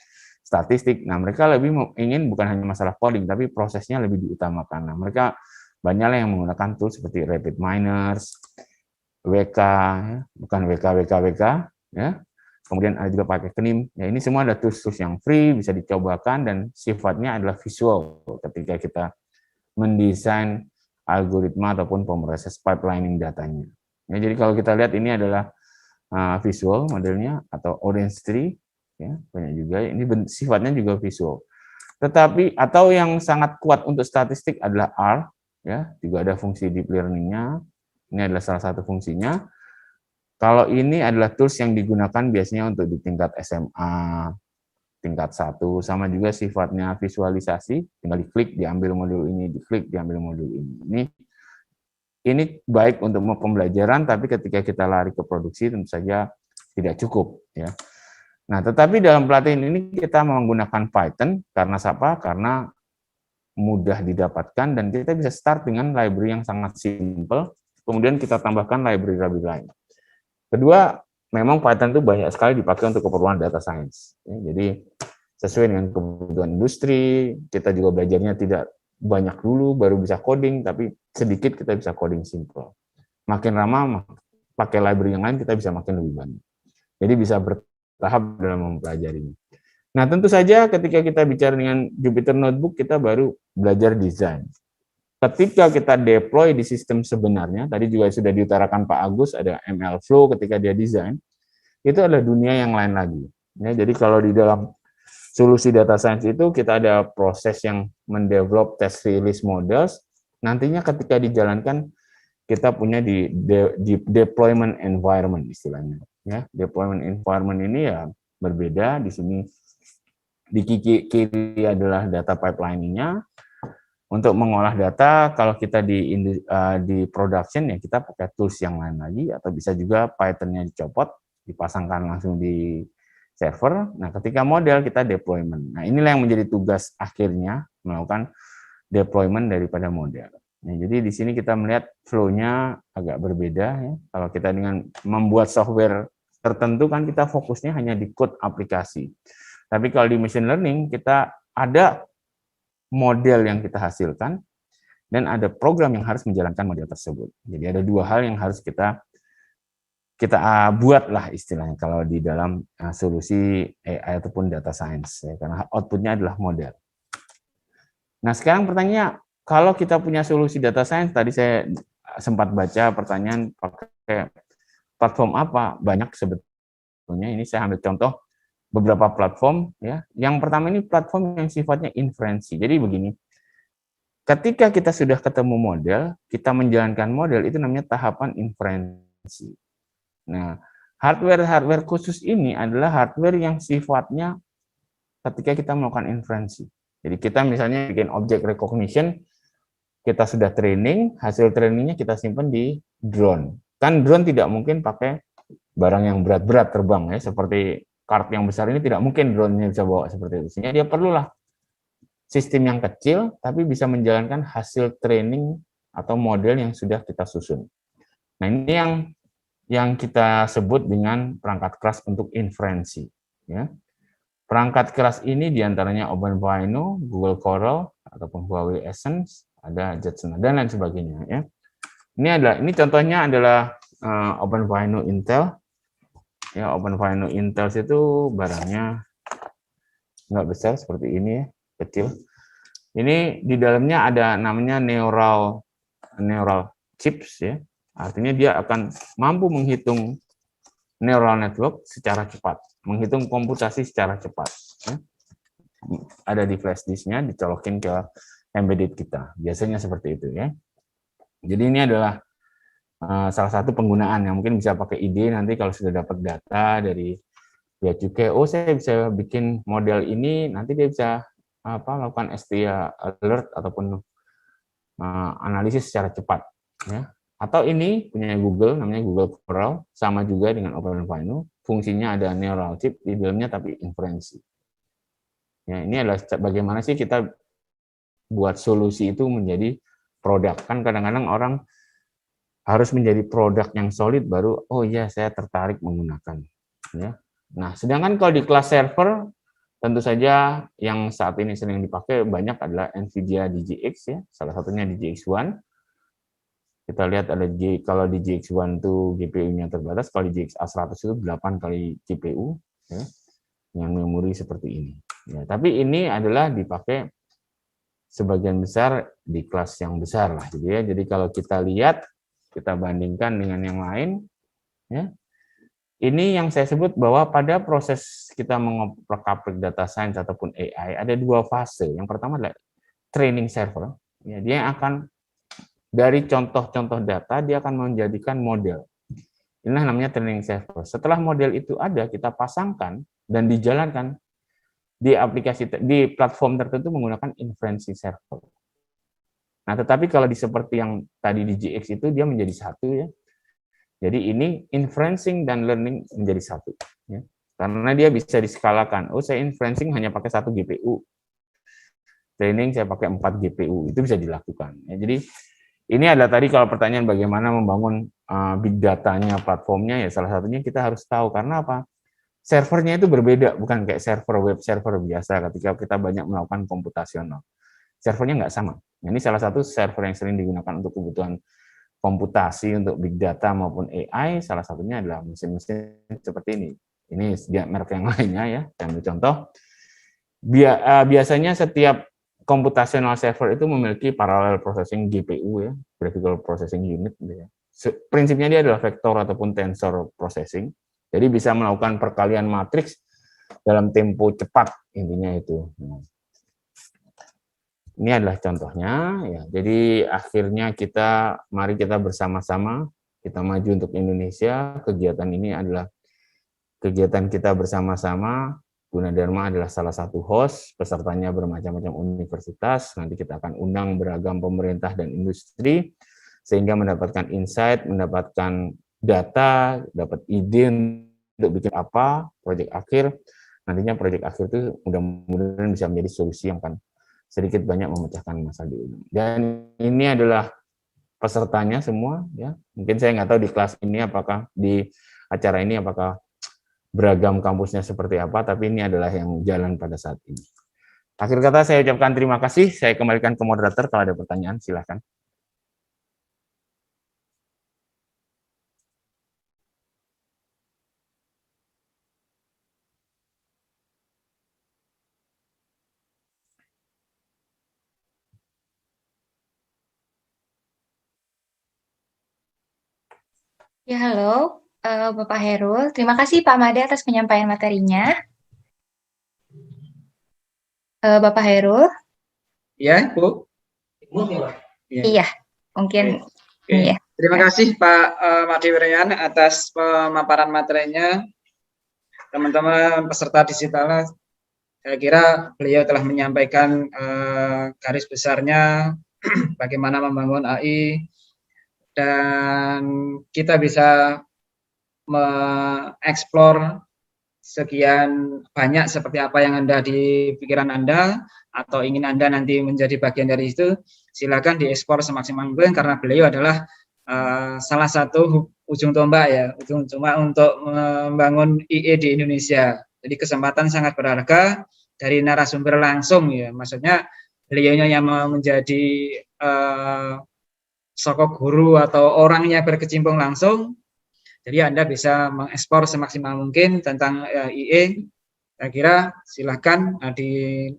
Statistik. Nah, mereka lebih ingin bukan hanya masalah coding, tapi prosesnya lebih diutamakan. Nah, mereka banyaklah yang menggunakan tools seperti RapidMiners, WK, ya, bukan WK, ya. Kemudian ada juga pakai Knim. Ya, ini semua ada tools-tools yang free, bisa dicobakan, dan sifatnya adalah visual ketika kita mendesain algoritma ataupun pemroses pipelining datanya. Ya, jadi kalau kita lihat ini adalah visual modelnya atau Orange Tree. Ya, banyak juga ini sifatnya juga visual. Tetapi atau yang sangat kuat untuk statistik adalah R, ya, juga ada fungsi deep learning-nya. Ini adalah salah satu fungsinya. Kalau ini adalah tools yang digunakan biasanya untuk di tingkat SMA, tingkat 1, sama juga sifatnya visualisasi, tinggal diklik diambil modul ini, diklik diambil modul ini. Ini baik untuk pembelajaran, tapi ketika kita lari ke produksi tentu saja tidak cukup, ya. Nah, tetapi dalam pelatihan ini kita menggunakan Python karena apa? Karena mudah didapatkan dan kita bisa start dengan library yang sangat simple, kemudian kita tambahkan library lain. Kedua, memang Python itu banyak sekali dipakai untuk keperluan data science. Ya, jadi sesuai dengan kebutuhan industri, kita juga belajarnya tidak banyak dulu, baru bisa coding, tapi sedikit kita bisa coding simple. Makin lama, pakai library yang lain, kita bisa makin lebih banyak. Jadi bisa bertahap dalam mempelajarinya. Nah, tentu saja ketika kita bicara dengan Jupyter Notebook, kita baru belajar desain. Ketika kita deploy di sistem sebenarnya, tadi juga sudah diutarakan Pak Agus, ada ML Flow ketika dia desain, itu adalah dunia yang lain lagi. Ya, jadi kalau di dalam solusi data science itu kita ada proses yang mendevelop test release models, nantinya ketika dijalankan kita punya di deployment environment istilahnya. Ya, deployment environment ini ya berbeda, di sini di kiri adalah data pipeline-nya. Untuk mengolah data, kalau kita di production ya kita pakai tools yang lain lagi, atau bisa juga Python-nya dicopot, dipasangkan langsung di server. Nah, ketika model kita deployment. Nah, inilah yang menjadi tugas akhirnya melakukan deployment daripada model. Nah, jadi di sini kita melihat flow-nya agak berbeda ya. Kalau kita dengan membuat software tertentu kan kita fokusnya hanya di code aplikasi. Tapi kalau di machine learning kita ada model yang kita hasilkan dan ada program yang harus menjalankan model tersebut. Jadi ada dua hal yang harus kita buatlah istilahnya kalau di dalam solusi AI ataupun data science ya, karena outputnya adalah model. Nah, sekarang pertanyaannya, kalau kita punya solusi data science, tadi saya sempat baca pertanyaan pakai platform apa? Banyak sebetulnya. Ini saya ambil contoh beberapa platform ya. Yang pertama ini platform yang sifatnya inferensi. Jadi begini, ketika kita sudah ketemu model, kita menjalankan model, itu namanya tahapan inferensi. Nah, hardware khusus ini adalah hardware yang sifatnya ketika kita melakukan inferensi. Jadi kita misalnya bikin object recognition, kita sudah training, hasil trainingnya kita simpan di drone. Kan drone tidak mungkin pakai barang yang berat-berat terbang ya, seperti kart yang besar ini tidak mungkin drone-nya bisa bawa seperti itu. Sehingga dia perlulah sistem yang kecil, tapi bisa menjalankan hasil training atau model yang sudah kita susun. Nah, ini yang kita sebut dengan perangkat keras untuk inferensi. Ya. Perangkat keras ini diantaranya OpenVINO, Google Coral, ataupun Huawei Essence, ada Jetson, dan lain sebagainya. Ya. Ini contohnya adalah OpenVINO Intel. Ya, OpenVINO Intel itu barangnya nggak besar seperti ini ya, kecil. Ini di dalamnya ada namanya neural chips ya. Artinya dia akan mampu menghitung neural network secara cepat, menghitung komputasi secara cepat. Ya. Ada di flash disk-nya, dicolokin ke embedded kita. Biasanya seperti itu ya. Jadi ini adalah salah satu penggunaan yang mungkin bisa pakai ide nanti kalau sudah dapat data dari bea cukai. Oh, saya bisa bikin model ini, nanti dia bisa melakukan STA alert ataupun analisis secara cepat. Ya. Atau ini punya Google, namanya Google Coral, sama juga dengan OpenVINO, fungsinya ada neural chip di dalamnya tapi inferensi. Ya, ini adalah bagaimana sih kita buat solusi itu menjadi produk. Kan kadang-kadang orang harus menjadi produk yang solid baru, oh iya saya tertarik menggunakan. Ya. Nah, sedangkan kalau di kelas server, tentu saja yang saat ini sering dipakai banyak adalah NVIDIA DGX ya, salah satunya DGX1. Kita lihat ada kalau di GX1 itu GPU-nya terbatas, kalau di GX-A100 itu 8 kali GPU ya, dengan memori seperti ini. Ya, tapi ini adalah dipakai sebagian besar di kelas yang besar lah, gitu ya. Jadi kalau kita lihat, kita bandingkan dengan yang lain, ya. Ini yang saya sebut bahwa pada proses kita mengoprak-aprik data science ataupun AI ada dua fase. Yang pertama adalah training server, ya, dia akan dari contoh-contoh data, dia akan menjadikan model. Inilah namanya training server. Setelah model itu ada, kita pasangkan dan dijalankan. di platform tertentu menggunakan inferencing server. Nah, tetapi kalau seperti yang tadi di GX itu dia menjadi satu ya. Jadi ini inferencing dan learning menjadi satu ya. Karena dia bisa diskalakan. Oh, saya inferencing hanya pakai 1 GPU. Training saya pakai 4 GPU. Itu bisa dilakukan. Ya, jadi ini adalah tadi kalau pertanyaan bagaimana membangun big data-nya, platformnya, ya salah satunya kita harus tahu. Karena apa? Servernya itu berbeda, bukan kayak server web server biasa ketika kita banyak melakukan komputasional. Servernya nggak sama. Ini salah satu server yang sering digunakan untuk kebutuhan komputasi, untuk big data maupun AI, salah satunya adalah mesin-mesin seperti ini. Ini merek yang lainnya ya, saya ambil contoh. Biasanya setiap computational server itu memiliki parallel processing GPU ya, graphical processing unit. Ya. Prinsipnya dia adalah vektor ataupun tensor processing. Jadi bisa melakukan perkalian matriks dalam tempo cepat, intinya itu. Ini adalah contohnya. Ya. Jadi akhirnya mari kita bersama-sama, kita maju untuk Indonesia. Kegiatan ini adalah kegiatan kita bersama-sama. Gunadarma adalah salah satu host, pesertanya bermacam-macam universitas. Nanti kita akan undang beragam pemerintah dan industri, sehingga mendapatkan insight, mendapatkan data, dapat ide untuk bikin apa, proyek akhir. Nantinya proyek akhir itu mudah-mudahan bisa menjadi solusi yang akan sedikit banyak memecahkan masalah di ujung. Dan ini adalah pesertanya semua, ya. Mungkin saya nggak tahu di kelas ini apakah di acara ini apakah beragam kampusnya seperti apa, tapi ini adalah yang jalan pada saat ini. Akhir kata saya ucapkan terima kasih. Saya kembalikan ke moderator kalau ada pertanyaan, silakan. Ya, halo, Bapak Herul. Terima kasih Pak Made atas penyampaian materinya. Bapak Herul? Ya, Bu. Iya, mungkin. Oke. Iya. Terima kasih Pak Made Wiryan atas pemaparan materinya. Teman-teman peserta digital, saya kira beliau telah menyampaikan garis besarnya bagaimana membangun AI, dan kita bisa mengeksplor sekian banyak seperti apa yang ada di pikiran Anda atau ingin Anda nanti menjadi bagian dari itu. Silakan diekspor semaksimal mungkin, karena beliau adalah salah satu ujung tombak ya, ujung tombak untuk membangun IE di Indonesia. Jadi kesempatan sangat berharga dari narasumber langsung ya, maksudnya beliaunya yang menjadi sosok guru atau orang yang berkecimpung langsung. Jadi Anda bisa mengekspor semaksimal mungkin tentang IE. Saya kira silakan di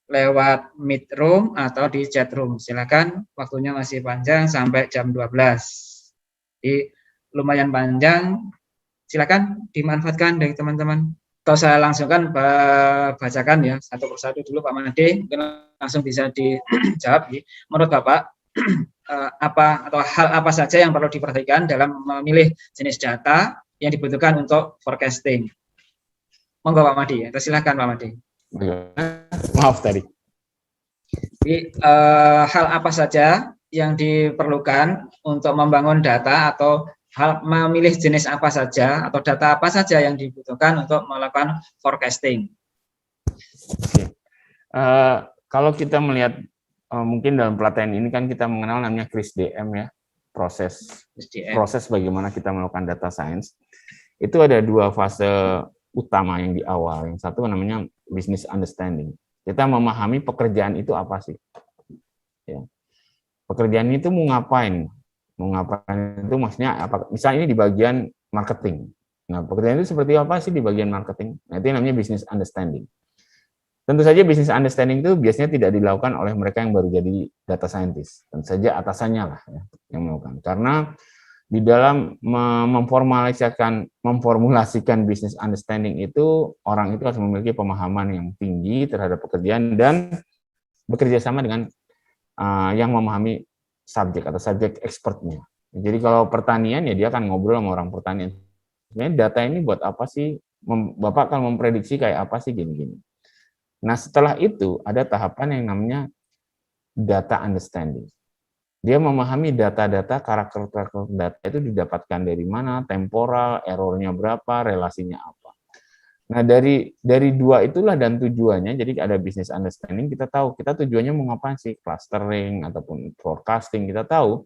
lewat Meet Room atau di chat room. Silakan, waktunya masih panjang sampai jam 12. Jadi lumayan panjang. Silakan dimanfaatkan dari teman-teman. Kalau saya langsungkan bacakan ya satu persatu dulu Pak Made, mungkin langsung bisa dijawab. Menurut Bapak, apa atau hal apa saja yang perlu diperhatikan dalam memilih jenis data yang dibutuhkan untuk forecasting? Monggo Pak Made, silakan Pak Made. Maaf tadi. Jadi, hal apa saja yang diperlukan untuk membangun data, atau hal memilih jenis apa saja atau data apa saja yang dibutuhkan untuk melakukan forecasting? Oke. Kalau kita melihat mungkin dalam pelatihan ini kan kita mengenal namanya CRISDM ya, proses bagaimana kita melakukan data science. Itu ada dua fase utama yang di awal. Yang satu namanya business understanding. Kita memahami pekerjaan itu apa sih. Ya. Pekerjaan itu mau ngapain? Mau ngapain itu maksudnya apa? Misalnya ini di bagian marketing. Nah, pekerjaan itu seperti apa sih di bagian marketing? Nah, itu namanya business understanding. Tentu saja business understanding itu biasanya tidak dilakukan oleh mereka yang baru jadi data scientist. Tentu saja atasannya lah ya, yang melakukan. Karena di dalam memformulasikan business understanding itu, orang itu harus memiliki pemahaman yang tinggi terhadap pekerjaan dan bekerja sama dengan yang memahami subjek atau subjek expertnya. Jadi kalau pertanian ya dia akan ngobrol sama orang pertanian. Sebenarnya data ini buat apa sih? Bapak akan memprediksi kayak apa sih gini-gini. Nah, setelah itu ada tahapan yang namanya data understanding. Dia memahami data-data, karakter data itu didapatkan dari mana, temporal, errornya berapa, relasinya apa. Nah, dari dua itulah dan tujuannya, jadi ada business understanding, kita tahu kita tujuannya mau ngapain sih, clustering ataupun forecasting, kita tahu.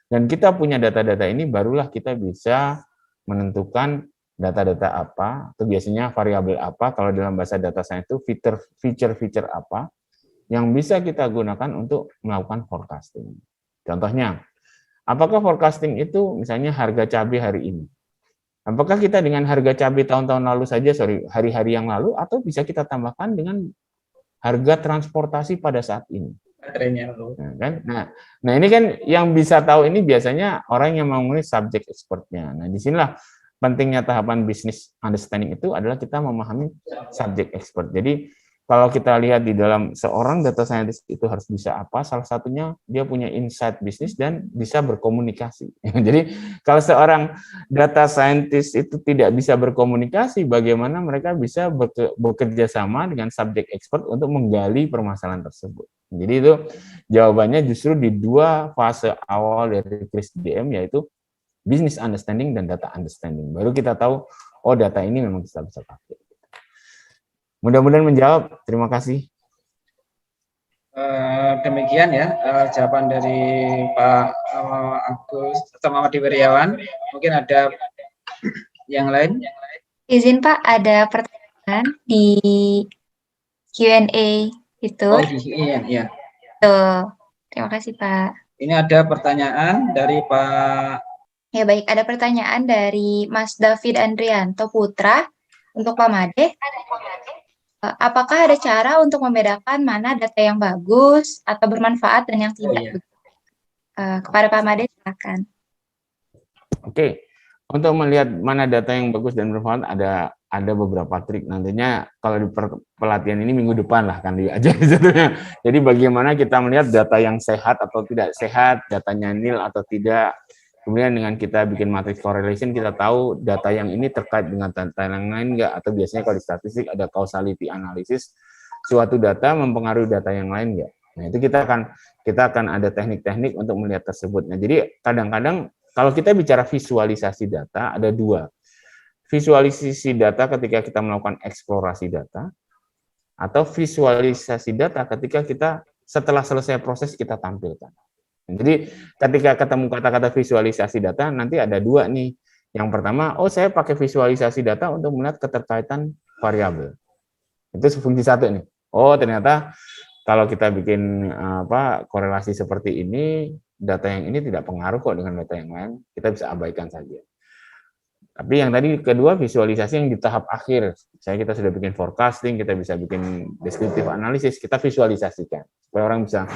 Dan kita punya data-data ini, barulah kita bisa menentukan data-data apa, itu biasanya variabel apa, kalau dalam bahasa data science itu feature-feature apa, yang bisa kita gunakan untuk melakukan forecasting. Contohnya, apakah forecasting itu misalnya harga cabai hari ini? Apakah kita dengan harga cabai tahun-tahun lalu saja, hari-hari yang lalu, atau bisa kita tambahkan dengan harga transportasi pada saat ini? Nah, kan? Nah, ini kan yang bisa tahu ini biasanya orang yang memiliki subject expertnya. Nah, disinilah pentingnya tahapan business understanding itu adalah kita memahami subject expert. Jadi kalau kita lihat di dalam seorang data scientist itu harus bisa apa, salah satunya dia punya insight bisnis dan bisa berkomunikasi. Jadi kalau seorang data scientist itu tidak bisa berkomunikasi, bagaimana mereka bisa bekerja sama dengan subject expert untuk menggali permasalahan tersebut. Jadi itu jawabannya justru di dua fase awal dari Chris DM, yaitu business understanding dan data understanding. Baru kita tahu, oh data ini memang kita bisa pakai. Mudah-mudahan menjawab. Terima kasih. Demikian ya jawaban dari Pak Agus atau Muhammad Wiriawan. Mungkin ada yang lain? Izin Pak, ada pertanyaan di Q&A itu. Oh iya. Tuh. Terima kasih Pak. Ini ada pertanyaan dari Pak. Ya baik, ada pertanyaan dari Mas David Andrianto Putra untuk Pak Made. Apakah ada cara untuk membedakan mana data yang bagus atau bermanfaat dan yang tidak? Kepada Pak Made, silakan. Oke, untuk melihat mana data yang bagus dan bermanfaat ada beberapa trik. Nantinya kalau di pelatihan ini minggu depan lah kan diajar sebetulnya. Jadi bagaimana kita melihat data yang sehat atau tidak sehat, datanya nil atau tidak. Kemudian dengan kita bikin matrix correlation, kita tahu data yang ini terkait dengan data yang lain enggak, atau biasanya kalau di statistik ada causality analysis, suatu data mempengaruhi data yang lain enggak. Nah, itu kita akan ada teknik-teknik untuk melihat tersebut. Nah, jadi kadang-kadang kalau kita bicara visualisasi data, ada dua. Visualisasi data ketika kita melakukan eksplorasi data, atau visualisasi data ketika kita setelah selesai proses kita tampilkan. Jadi ketika ketemu kata-kata visualisasi data, nanti ada dua nih. Yang pertama, saya pakai visualisasi data untuk melihat keterkaitan variabel. Itu fungsi satu nih. Ternyata kalau kita bikin korelasi seperti ini, data yang ini tidak pengaruh kok dengan data yang lain, kita bisa abaikan saja. Tapi yang tadi kedua, visualisasi yang di tahap akhir. Kita sudah bikin forecasting, kita bisa bikin descriptive analysis, kita visualisasikan supaya orang bisa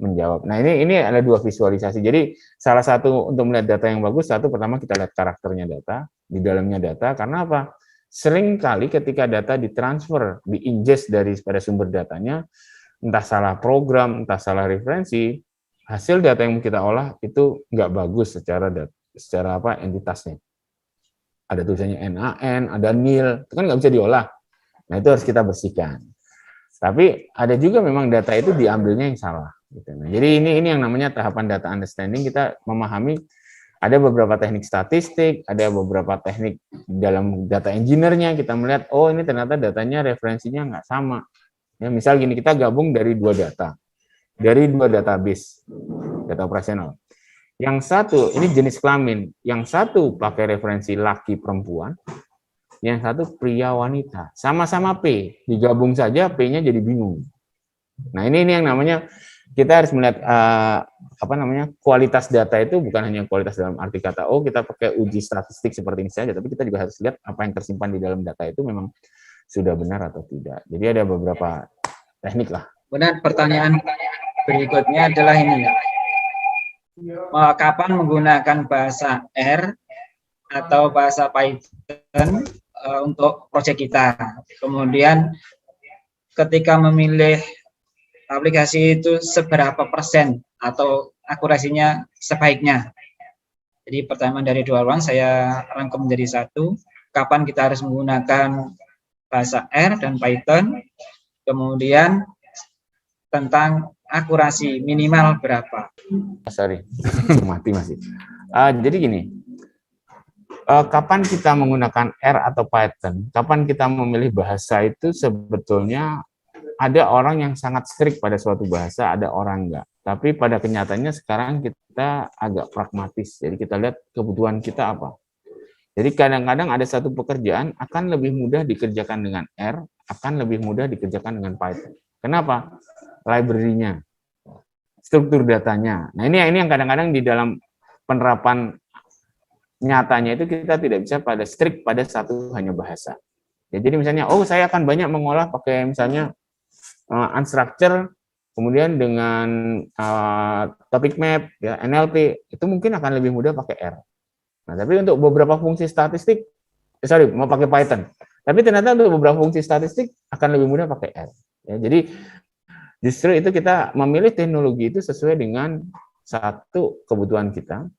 menjawab. Nah, ini ada dua visualisasi. Jadi salah satu untuk melihat data yang bagus, satu pertama kita lihat karakternya data, di dalamnya data. Karena apa? Sering kali ketika data ditransfer, diingest pada sumber datanya, entah salah program, entah salah referensi, hasil data yang kita olah itu nggak bagus secara entitasnya. Ada tulisannya NaN, ada nil, itu kan nggak bisa diolah. Nah, itu harus kita bersihkan. Tapi ada juga memang data itu diambilnya yang salah. Nah, jadi ini yang namanya tahapan data understanding. Kita memahami ada beberapa teknik statistik, ada beberapa teknik dalam data engineer-nya. Kita melihat, ini ternyata datanya referensinya nggak sama. Ya, misal gini, kita gabung dari dua database, data operasional. Yang satu, ini jenis kelamin. Yang satu pakai referensi laki perempuan, yang satu pria wanita. Sama-sama P, digabung saja P-nya jadi bingung. Nah, ini yang namanya kita harus melihat kualitas data itu bukan hanya kualitas dalam arti kata kita pakai uji statistik seperti ini saja, tapi kita juga harus lihat apa yang tersimpan di dalam data itu memang sudah benar atau tidak. Jadi ada beberapa teknik lah. Kemudian pertanyaan berikutnya adalah ini. Kapan menggunakan bahasa R atau bahasa Python untuk proyek kita? Kemudian ketika memilih aplikasi itu seberapa persen atau akurasinya sebaiknya? Jadi pertanyaan dari dua ruang saya rangkum menjadi satu. Kapan kita harus menggunakan bahasa R dan Python? kemudian tentang akurasi minimal berapa. Sorry, mati masih. Jadi gini, kapan kita menggunakan R atau Python, kapan kita memilih bahasa itu sebetulnya ada orang yang sangat strict pada suatu bahasa, ada orang enggak. Tapi pada kenyataannya sekarang kita agak pragmatis, jadi kita lihat kebutuhan kita apa. Jadi kadang-kadang ada satu pekerjaan akan lebih mudah dikerjakan dengan R, akan lebih mudah dikerjakan dengan Python. Kenapa? Library-nya, struktur datanya. Nah ini yang kadang-kadang di dalam penerapan nyatanya itu kita tidak bisa pada strict pada satu hanya bahasa. Ya, jadi misalnya, oh saya akan banyak mengolah pakai misalnya unstructured, kemudian dengan topic map, ya, NLP, itu mungkin akan lebih mudah pakai R. Nah, tapi untuk beberapa fungsi statistik, mau pakai Python. Tapi ternyata untuk beberapa fungsi statistik akan lebih mudah pakai R. Ya, jadi justru itu kita memilih teknologi itu sesuai dengan satu kebutuhan kita.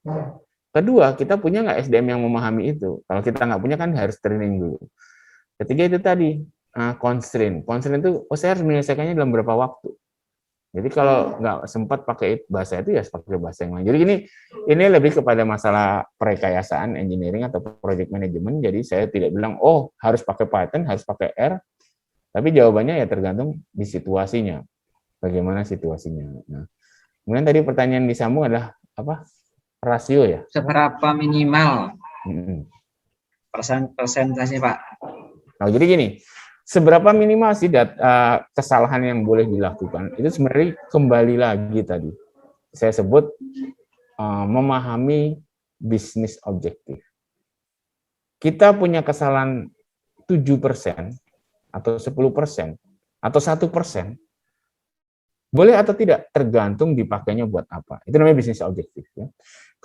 Kedua, kita punya nggak SDM yang memahami itu. Kalau kita nggak punya kan harus training dulu. Ketiga itu tadi, constraint. Constraint itu, saya harus menyelesaikannya dalam berapa waktu. Jadi kalau nggak sempat pakai bahasa itu ya pakai bahasa yang lain. Jadi ini lebih kepada masalah perekayasaan engineering atau project management. Jadi saya tidak bilang, oh harus pakai Python, harus pakai R. Tapi jawabannya ya tergantung di situasinya. Bagaimana situasinya. Nah, kemudian tadi pertanyaan disambung adalah apa? Rasio ya? Seberapa minimal persentase, Pak? Nah, jadi gini, seberapa minimal sih kesalahan yang boleh dilakukan? Itu sebenarnya kembali lagi tadi. Saya sebut memahami bisnis objektif. Kita punya kesalahan 7% atau 10% atau 1%. Boleh atau tidak, tergantung dipakainya buat apa. Itu namanya bisnis objektif. Ya.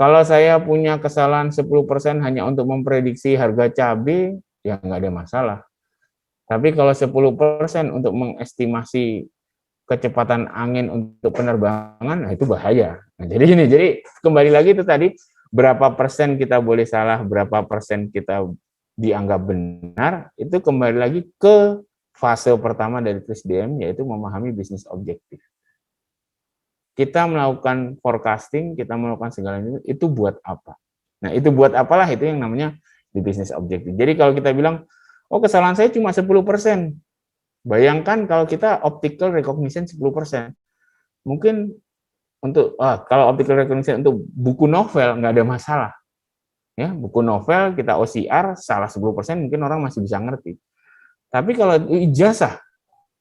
Kalau saya punya kesalahan 10% hanya untuk memprediksi harga cabai, ya nggak ada masalah. Tapi kalau 10% untuk mengestimasi kecepatan angin untuk penerbangan, nah itu bahaya. Nah, jadi kembali lagi itu tadi, berapa persen kita boleh salah, berapa persen kita dianggap benar, itu kembali lagi ke fase pertama dari TRISDM, yaitu memahami bisnis objektif. Kita melakukan forecasting, kita melakukan segala itu buat apa? Nah, itu buat apalah itu yang namanya di bisnis objektif. Jadi kalau kita bilang, oh kesalahan saya cuma 10%. Bayangkan kalau kita optical recognition 10%. Mungkin untuk kalau optical recognition untuk buku novel nggak ada masalah. Ya, buku novel kita OCR salah 10% mungkin orang masih bisa ngerti. Tapi kalau ijazah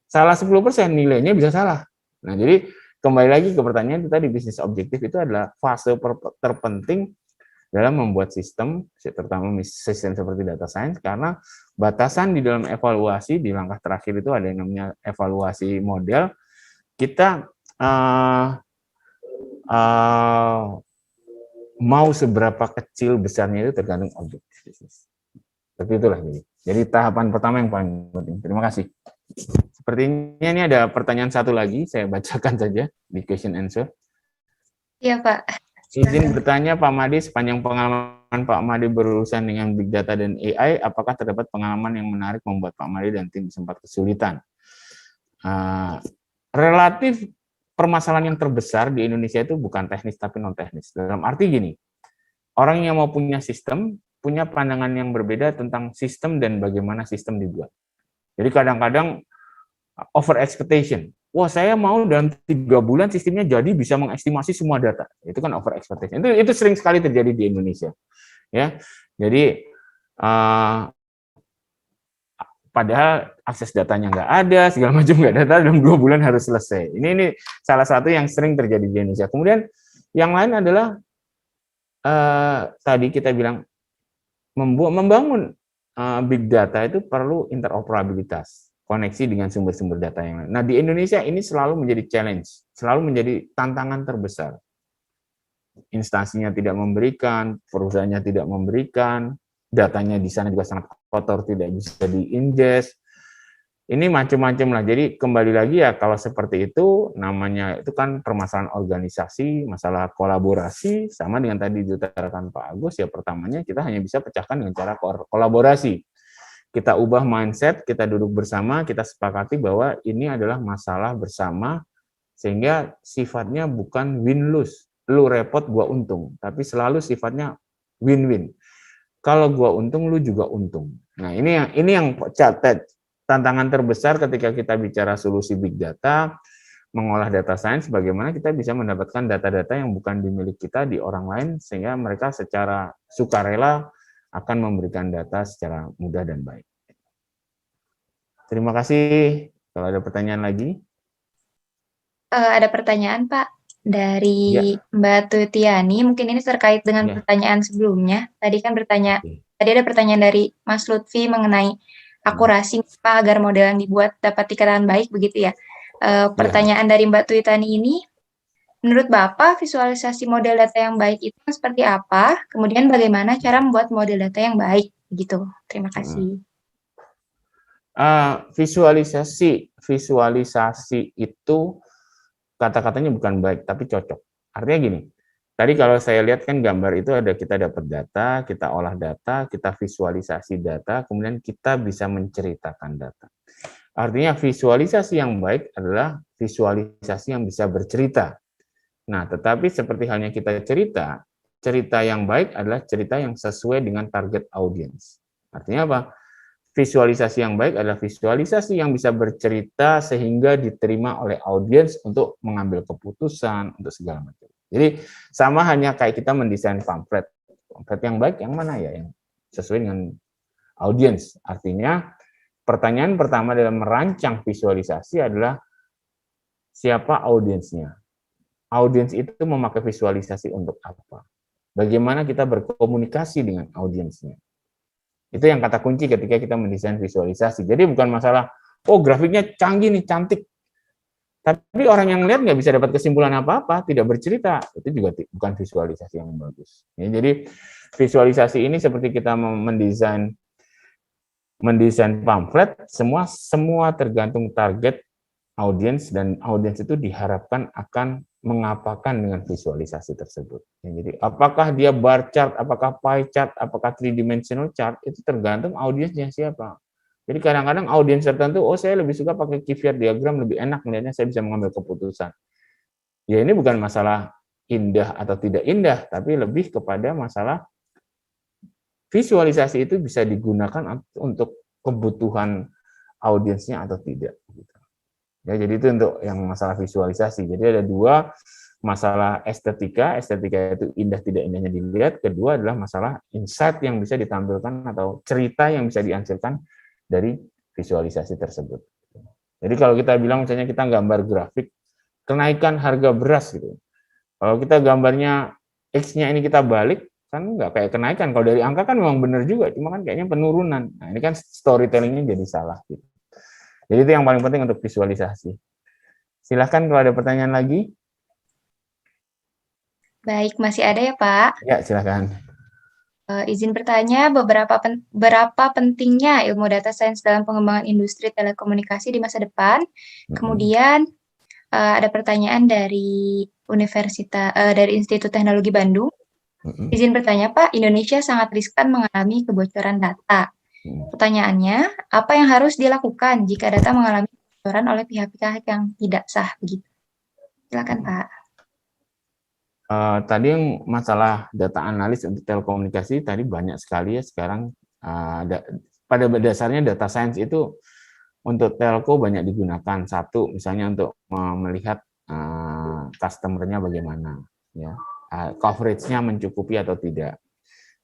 salah 10% nilainya bisa salah. Nah, jadi kembali lagi ke pertanyaan itu tadi, bisnis objektif itu adalah fase terpenting dalam membuat sistem, terutama sistem seperti data science, karena batasan di dalam evaluasi di langkah terakhir itu ada yang namanya evaluasi model. Kita mau seberapa kecil besarnya itu tergantung objektif bisnis. Seperti itulah. Jadi tahapan pertama yang paling penting. Terima kasih. Sepertinya ini ada pertanyaan satu lagi, saya bacakan saja di question answer. Iya, Pak. Izin bertanya Pak Made, sepanjang pengalaman Pak Made berurusan dengan Big Data dan AI, apakah terdapat pengalaman yang menarik membuat Pak Made dan tim sempat kesulitan? Relatif permasalahan yang terbesar di Indonesia itu bukan teknis tapi non-teknis. Dalam arti gini, orang yang mau punya sistem, punya pandangan yang berbeda tentang sistem dan bagaimana sistem dibuat. Jadi kadang-kadang over expectation. Wah, saya mau dalam 3 bulan sistemnya jadi bisa mengestimasi semua data. Itu kan over expectation. Itu sering sekali terjadi di Indonesia. Ya, jadi padahal akses datanya nggak ada, segala macam nggak ada, dalam 2 bulan harus selesai. Ini salah satu yang sering terjadi di Indonesia. Kemudian yang lain adalah tadi kita bilang membangun big data itu perlu interoperabilitas, koneksi dengan sumber-sumber data yang lain. Nah, di Indonesia ini selalu menjadi challenge, selalu menjadi tantangan terbesar. Instansinya tidak memberikan, perusahaannya tidak memberikan, datanya di sana juga sangat kotor, tidak bisa di-ingest. Ini macam-macam lah. Jadi kembali lagi ya, kalau seperti itu namanya itu kan permasalahan organisasi, masalah kolaborasi, sama dengan tadi diutarakan Pak Agus, ya pertamanya kita hanya bisa pecahkan dengan cara kolaborasi. kita ubah mindset, kita duduk bersama, kita sepakati bahwa ini adalah masalah bersama, sehingga sifatnya bukan win-lose, lu repot, gua untung, tapi selalu sifatnya win-win. Kalau gua untung, lu juga untung. Nah, ini yang tantangan terbesar ketika kita bicara solusi big data, mengolah data science, bagaimana kita bisa mendapatkan data-data yang bukan dimiliki kita di orang lain, sehingga mereka secara sukarela akan memberikan data secara mudah dan baik. Terima kasih. Kalau ada pertanyaan lagi. Ada pertanyaan, Pak, dari Ya. Mbak Tutiani. Mungkin ini terkait dengan Ya. pertanyaan sebelumnya. Tadi kan Oke. tadi ada pertanyaan dari Mas Lutfi mengenai akurasi apa agar model yang dibuat dapat dikatakan baik, begitu ya. Pertanyaan dari Mbak Tutiani ini, menurut Bapak, visualisasi model data yang baik itu seperti apa? Kemudian bagaimana cara membuat model data yang baik? Begitu. Terima kasih. Visualisasi itu kata-katanya bukan baik, tapi cocok. Artinya gini, tadi kalau saya lihat kan gambar itu ada kita dapat data, kita olah data, kita visualisasi data, kemudian kita bisa menceritakan data. Artinya visualisasi yang baik adalah visualisasi yang bisa bercerita. Nah, tetapi seperti halnya kita cerita yang baik adalah cerita yang sesuai dengan target audience. Artinya apa? Visualisasi yang baik adalah visualisasi yang bisa bercerita sehingga diterima oleh audiens untuk mengambil keputusan, untuk segala macam. Jadi sama hanya kayak kita mendesain pamflet. Pamflet yang baik yang mana ya? Yang sesuai dengan audiens. Artinya pertanyaan pertama dalam merancang visualisasi adalah siapa audiensnya? Audiens itu memakai visualisasi untuk apa? Bagaimana kita berkomunikasi dengan audiensnya? Itu yang kata kunci ketika kita mendesain visualisasi. Jadi bukan masalah, oh grafiknya canggih nih, cantik. Tapi orang yang lihat nggak bisa dapat kesimpulan apa-apa, tidak bercerita. Itu juga bukan visualisasi yang bagus. Ya, jadi visualisasi ini seperti kita mendesain pamflet, semua tergantung target audiens, dan audiens itu diharapkan akan mengapakan dengan visualisasi tersebut. Jadi apakah dia bar chart, apakah pie chart, apakah three-dimensional chart, itu tergantung audiensnya siapa. Jadi kadang-kadang audiens tertentu, oh saya lebih suka pakai keyword diagram, lebih enak melihatnya, saya bisa mengambil keputusan. Ya ini bukan masalah indah atau tidak indah, tapi lebih kepada masalah visualisasi itu bisa digunakan untuk kebutuhan audiensnya atau tidak. Ya, jadi itu untuk yang masalah visualisasi. Jadi ada dua masalah estetika itu indah tidak indahnya dilihat. Kedua adalah masalah insight yang bisa ditampilkan atau cerita yang bisa dihasilkan dari visualisasi tersebut. Jadi kalau kita bilang misalnya kita gambar grafik kenaikan harga beras gitu. Kalau kita gambarnya X-nya ini kita balik, kan nggak kayak kenaikan. Kalau dari angka kan memang benar juga, cuma kan kayaknya penurunan. Nah ini kan storytelling-nya jadi salah gitu. Jadi itu yang paling penting untuk visualisasi. Silahkan kalau ada pertanyaan lagi. Baik, masih ada ya Pak? Ya, silahkan. Izin bertanya, berapa pentingnya ilmu data science dalam pengembangan industri telekomunikasi di masa depan? Kemudian ada pertanyaan dari dari Institut Teknologi Bandung. Izin bertanya Pak, Indonesia sangat riskan mengalami kebocoran data. Pertanyaannya, apa yang harus dilakukan jika data mengalami kebocoran oleh pihak-pihak yang tidak sah begitu? Silakan Pak. Tadi yang masalah data analis untuk telekomunikasi tadi banyak sekali ya sekarang. Pada dasarnya data science itu untuk telco banyak digunakan. Satu, misalnya untuk melihat customer-nya bagaimana, ya, coverage-nya mencukupi atau tidak.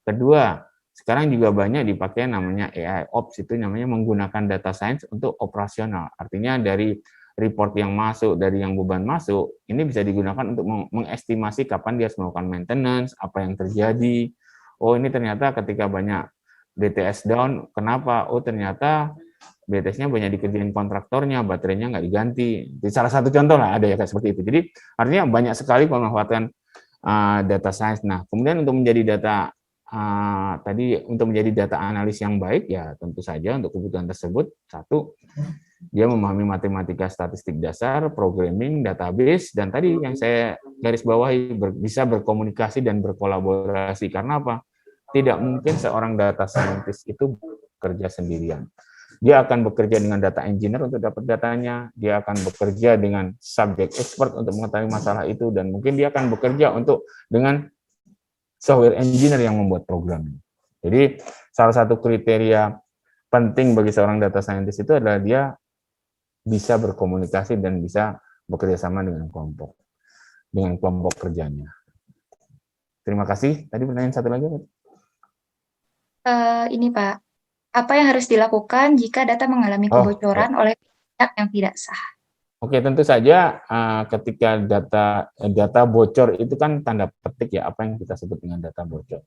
Kedua, sekarang juga banyak dipakai namanya AI Ops, itu namanya menggunakan data science untuk operasional. Artinya dari report yang masuk, dari yang beban masuk, ini bisa digunakan untuk mengestimasi kapan dia harus melakukan maintenance, apa yang terjadi. Oh ini ternyata ketika banyak BTS down, kenapa? Oh ternyata BTS-nya banyak dikerjain kontraktornya, baterainya nggak diganti. Jadi salah satu contoh lah ada ya kayak seperti itu. Jadi artinya banyak sekali pemanfaatan data science. Nah kemudian untuk menjadi data analis yang baik, ya tentu saja untuk kebutuhan tersebut, satu, dia memahami matematika statistik dasar, programming, database, dan tadi yang saya garis bawahi, bisa berkomunikasi dan berkolaborasi. Karena apa? Tidak mungkin seorang data scientist itu bekerja sendirian. Dia akan bekerja dengan data engineer untuk dapat datanya, dia akan bekerja dengan subject expert untuk mengetahui masalah itu, dan mungkin dia akan bekerja dengan software engineer yang membuat program. Jadi salah satu kriteria penting bagi seorang data scientist itu adalah dia bisa berkomunikasi dan bisa bekerja sama dengan kelompok kerjanya. Terima kasih. Tadi pertanyaan satu lagi. Ini Pak, apa yang harus dilakukan jika data mengalami kebocoran oleh pihak yang tidak sah? Oke, tentu saja ketika data bocor itu kan tanda petik ya, apa yang kita sebut dengan data bocor.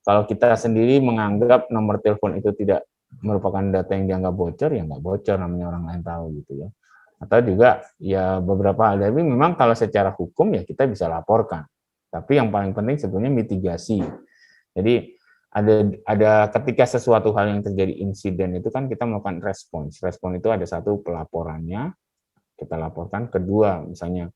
Kalau kita sendiri menganggap nomor telepon itu tidak merupakan data yang dianggap bocor, ya nggak bocor, namanya orang lain tahu gitu ya. Atau juga ya beberapa hal, tapi memang kalau secara hukum ya kita bisa laporkan. Tapi yang paling penting sebenarnya mitigasi. Jadi ada ketika sesuatu hal yang terjadi insiden itu kan kita melakukan respons. Respons itu ada satu pelaporannya, kita laporkan. Kedua, misalnya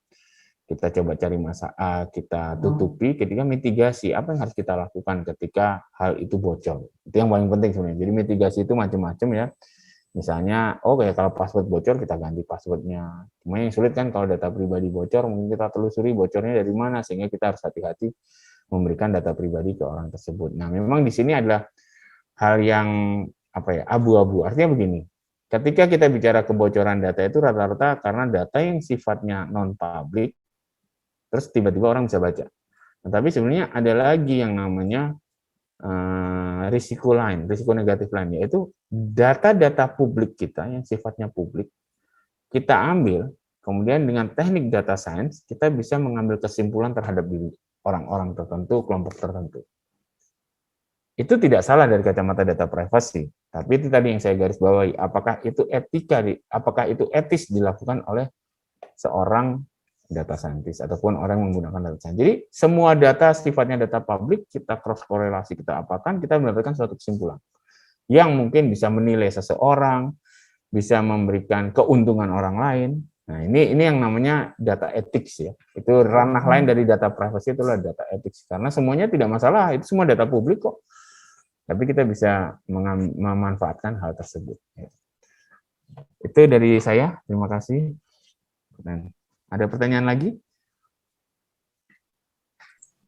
kita coba cari masalah, kita tutupi. Ketika mitigasi, apa yang harus kita lakukan ketika hal itu bocor? Itu yang paling penting sebenarnya. Jadi mitigasi itu macam-macam ya. Misalnya, kalau password bocor, kita ganti passwordnya. Cuma yang sulit kan kalau data pribadi bocor, mungkin kita telusuri bocornya dari mana, sehingga kita harus hati-hati memberikan data pribadi ke orang tersebut. Nah, memang di sini adalah hal yang abu-abu. Artinya begini, ketika kita bicara kebocoran data itu rata-rata karena data yang sifatnya non-public, terus tiba-tiba orang bisa baca. Tetapi sebenarnya ada lagi yang namanya risiko negatif lain, yaitu data-data publik kita yang sifatnya publik, kita ambil, kemudian dengan teknik data science, kita bisa mengambil kesimpulan terhadap diri orang-orang tertentu, kelompok tertentu. Itu tidak salah dari kacamata data privacy, tapi itu tadi yang saya garis bawahi, apakah itu etis dilakukan oleh seorang data scientist ataupun orang yang menggunakan data science. Jadi semua data sifatnya data publik, kita cross korelasi, kita apakan, kita mendapatkan suatu kesimpulan yang mungkin bisa menilai seseorang, bisa memberikan keuntungan orang lain. Nah, ini yang namanya data ethics ya. Itu ranah lain dari data privacy, itulah data ethics. Karena semuanya tidak masalah, itu semua data publik kok. Tapi kita bisa memanfaatkan hal tersebut. Itu dari saya. Terima kasih. Dan ada pertanyaan lagi?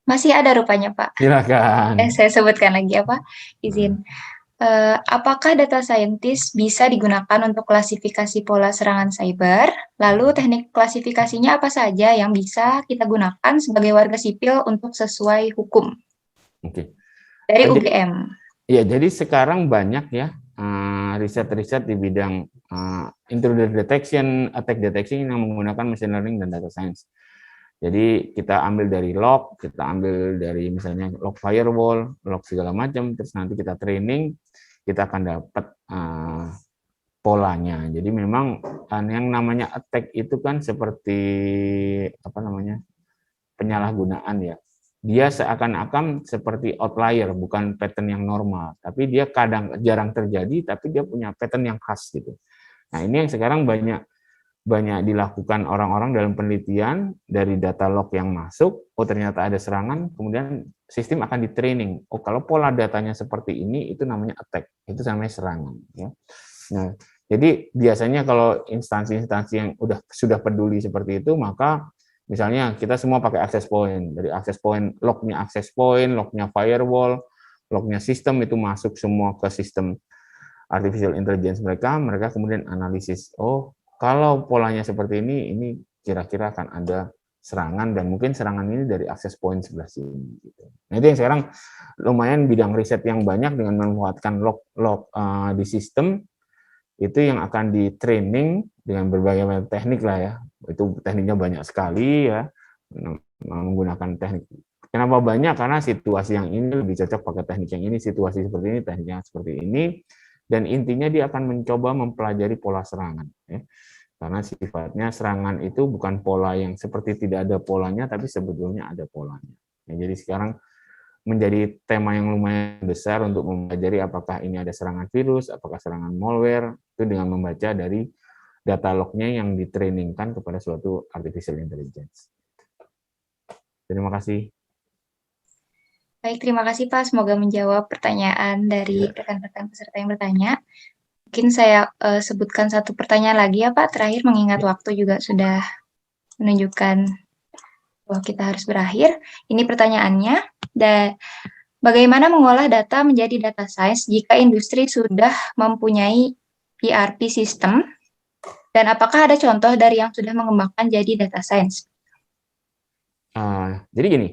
Masih ada rupanya, Pak. Silakan. Saya sebutkan lagi izin. Apakah data scientist bisa digunakan untuk klasifikasi pola serangan cyber? Lalu teknik klasifikasinya apa saja yang bisa kita gunakan sebagai warga sipil untuk sesuai hukum? Oke. Dari UGM. Ya, jadi sekarang banyak ya riset-riset di bidang intruder detection, attack detection yang menggunakan machine learning dan data science. Jadi kita ambil dari log, kita ambil dari misalnya log firewall, log segala macam, terus nanti kita training, kita akan dapat polanya. Jadi memang yang namanya attack itu kan seperti penyalahgunaan ya. Dia seakan-akan seperti outlier, bukan pattern yang normal. Tapi dia jarang terjadi, tapi dia punya pattern yang khas gitu. Nah, ini yang sekarang banyak dilakukan orang-orang dalam penelitian dari data log yang masuk. Oh, ternyata ada serangan, kemudian sistem akan di-training. Oh, kalau pola datanya seperti ini, itu namanya attack. Itu namanya serangan. Ya. Nah, jadi biasanya kalau instansi-instansi yang sudah peduli seperti itu, maka misalnya kita semua pakai access point, dari access point, lognya firewall, lognya sistem itu masuk semua ke sistem artificial intelligence mereka kemudian analisis. Oh, kalau polanya seperti ini kira-kira akan ada serangan dan mungkin serangan ini dari access point sebelah sini. Gitu. Nah, itu yang sekarang lumayan bidang riset yang banyak dengan memanfaatkan log di sistem itu yang akan di training dengan berbagai teknik lah ya. Itu tekniknya banyak sekali ya, menggunakan teknik. Kenapa banyak? Karena situasi yang ini lebih cocok pakai teknik yang ini, situasi seperti ini, tekniknya seperti ini, dan intinya dia akan mencoba mempelajari pola serangan. Ya. Karena sifatnya serangan itu bukan pola yang seperti tidak ada polanya, tapi sebetulnya ada polanya. Ya, jadi sekarang menjadi tema yang lumayan besar untuk mempelajari apakah ini ada serangan virus, apakah serangan malware, itu dengan membaca dari data lognya yang ditrainingkan kepada suatu artificial intelligence. Terima kasih. Baik, terima kasih Pak. Semoga menjawab pertanyaan dari rekan-rekan peserta yang bertanya. Mungkin saya sebutkan satu pertanyaan lagi ya Pak, terakhir mengingat waktu juga sudah menunjukkan bahwa kita harus berakhir. Ini pertanyaannya, bagaimana mengolah data menjadi data science jika industri sudah mempunyai ERP system, dan apakah ada contoh dari yang sudah mengembangkan jadi data science? Jadi gini,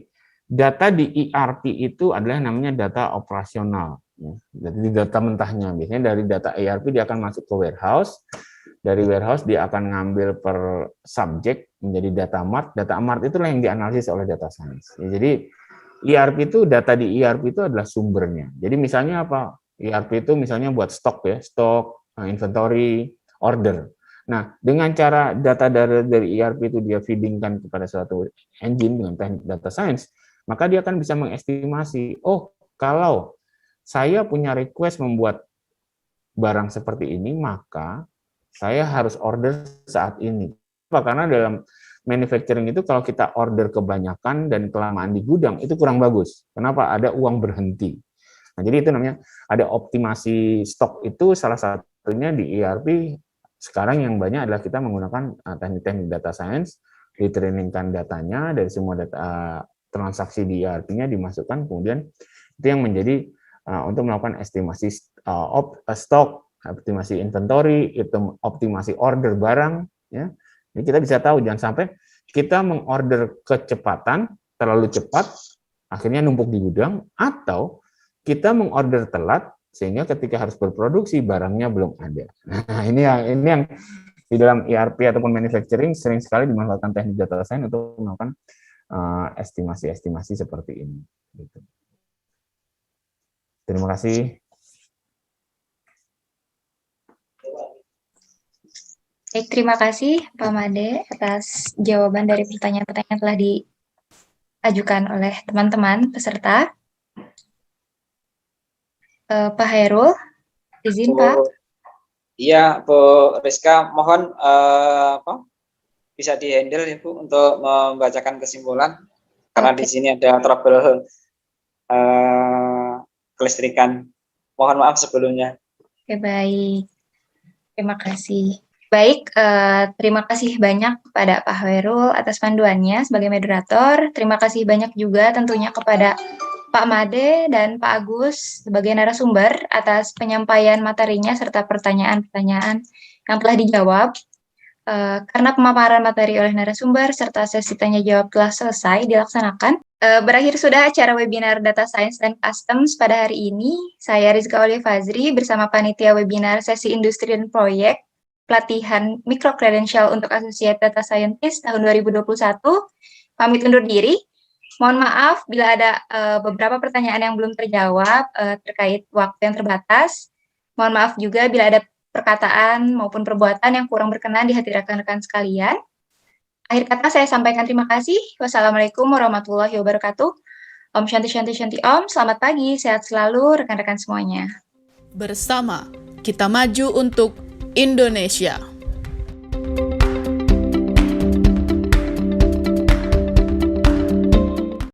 data di ERP itu adalah namanya data operasional. Jadi data mentahnya, biasanya dari data ERP dia akan masuk ke warehouse, dari warehouse dia akan ngambil per subjek menjadi data mart. Data mart itulah yang dianalisis oleh data science. Jadi ERP itu, data di ERP itu adalah sumbernya. Jadi misalnya apa? ERP itu misalnya buat stok ya, stok, inventory, order. Nah, dengan cara data dari ERP itu dia feedingkan kepada suatu engine dengan teknik data science, maka dia akan bisa mengestimasi, oh, kalau saya punya request membuat barang seperti ini, maka saya harus order saat ini. Karena dalam manufacturing itu kalau kita order kebanyakan dan kelamaan di gudang, itu kurang bagus. Kenapa? Ada uang berhenti. Nah, jadi itu namanya ada optimasi stok, itu salah satunya di ERP. Sekarang yang banyak adalah kita menggunakan teknik-teknik data science, ditrainingkan datanya dari semua data transaksi di ERP-nya dimasukkan, kemudian itu yang menjadi untuk melakukan estimasi stok, optimasi inventory, itu optimasi order barang. Ya. Jadi kita bisa tahu, jangan sampai kita mengorder kecepatan, terlalu cepat, akhirnya numpuk di gudang, atau kita mengorder telat, sehingga ketika harus berproduksi barangnya belum ada. Nah, ini yang di dalam ERP ataupun manufacturing sering sekali dimanfaatkan teknik data science untuk melakukan estimasi-estimasi seperti ini. Gitu. Terima kasih. Baik, terima kasih Pak Made atas jawaban dari pertanyaan-pertanyaan yang telah diajukan oleh teman-teman peserta. Pak Hairul, izin Pak. Iya, Bu Rizka, mohon bisa di-handle ya Bu untuk membacakan kesimpulan, karena di sini ada trouble kelistrikan. Mohon maaf sebelumnya. Oke, baik. Terima kasih. Baik, terima kasih banyak kepada Pak Hairul atas panduannya sebagai moderator. Terima kasih banyak juga tentunya kepada Pak Made dan Pak Agus sebagai narasumber atas penyampaian materinya serta pertanyaan-pertanyaan yang telah dijawab. Karena pemaparan materi oleh narasumber serta sesi tanya jawab telah selesai dilaksanakan, berakhir sudah acara webinar Data Science dan Customs pada hari ini. Saya Rizka Olivazri bersama panitia webinar sesi industri dan proyek pelatihan microcredential untuk Associate Data Scientist tahun 2021. Pamit undur diri. Mohon maaf bila ada beberapa pertanyaan yang belum terjawab terkait waktu yang terbatas. Mohon maaf juga bila ada perkataan maupun perbuatan yang kurang berkenan di hati rekan-rekan sekalian. Akhir kata saya sampaikan terima kasih. Wassalamualaikum warahmatullahi wabarakatuh. Om Shanti Shanti Shanti Om. Selamat pagi, sehat selalu rekan-rekan semuanya. Bersama kita maju untuk Indonesia.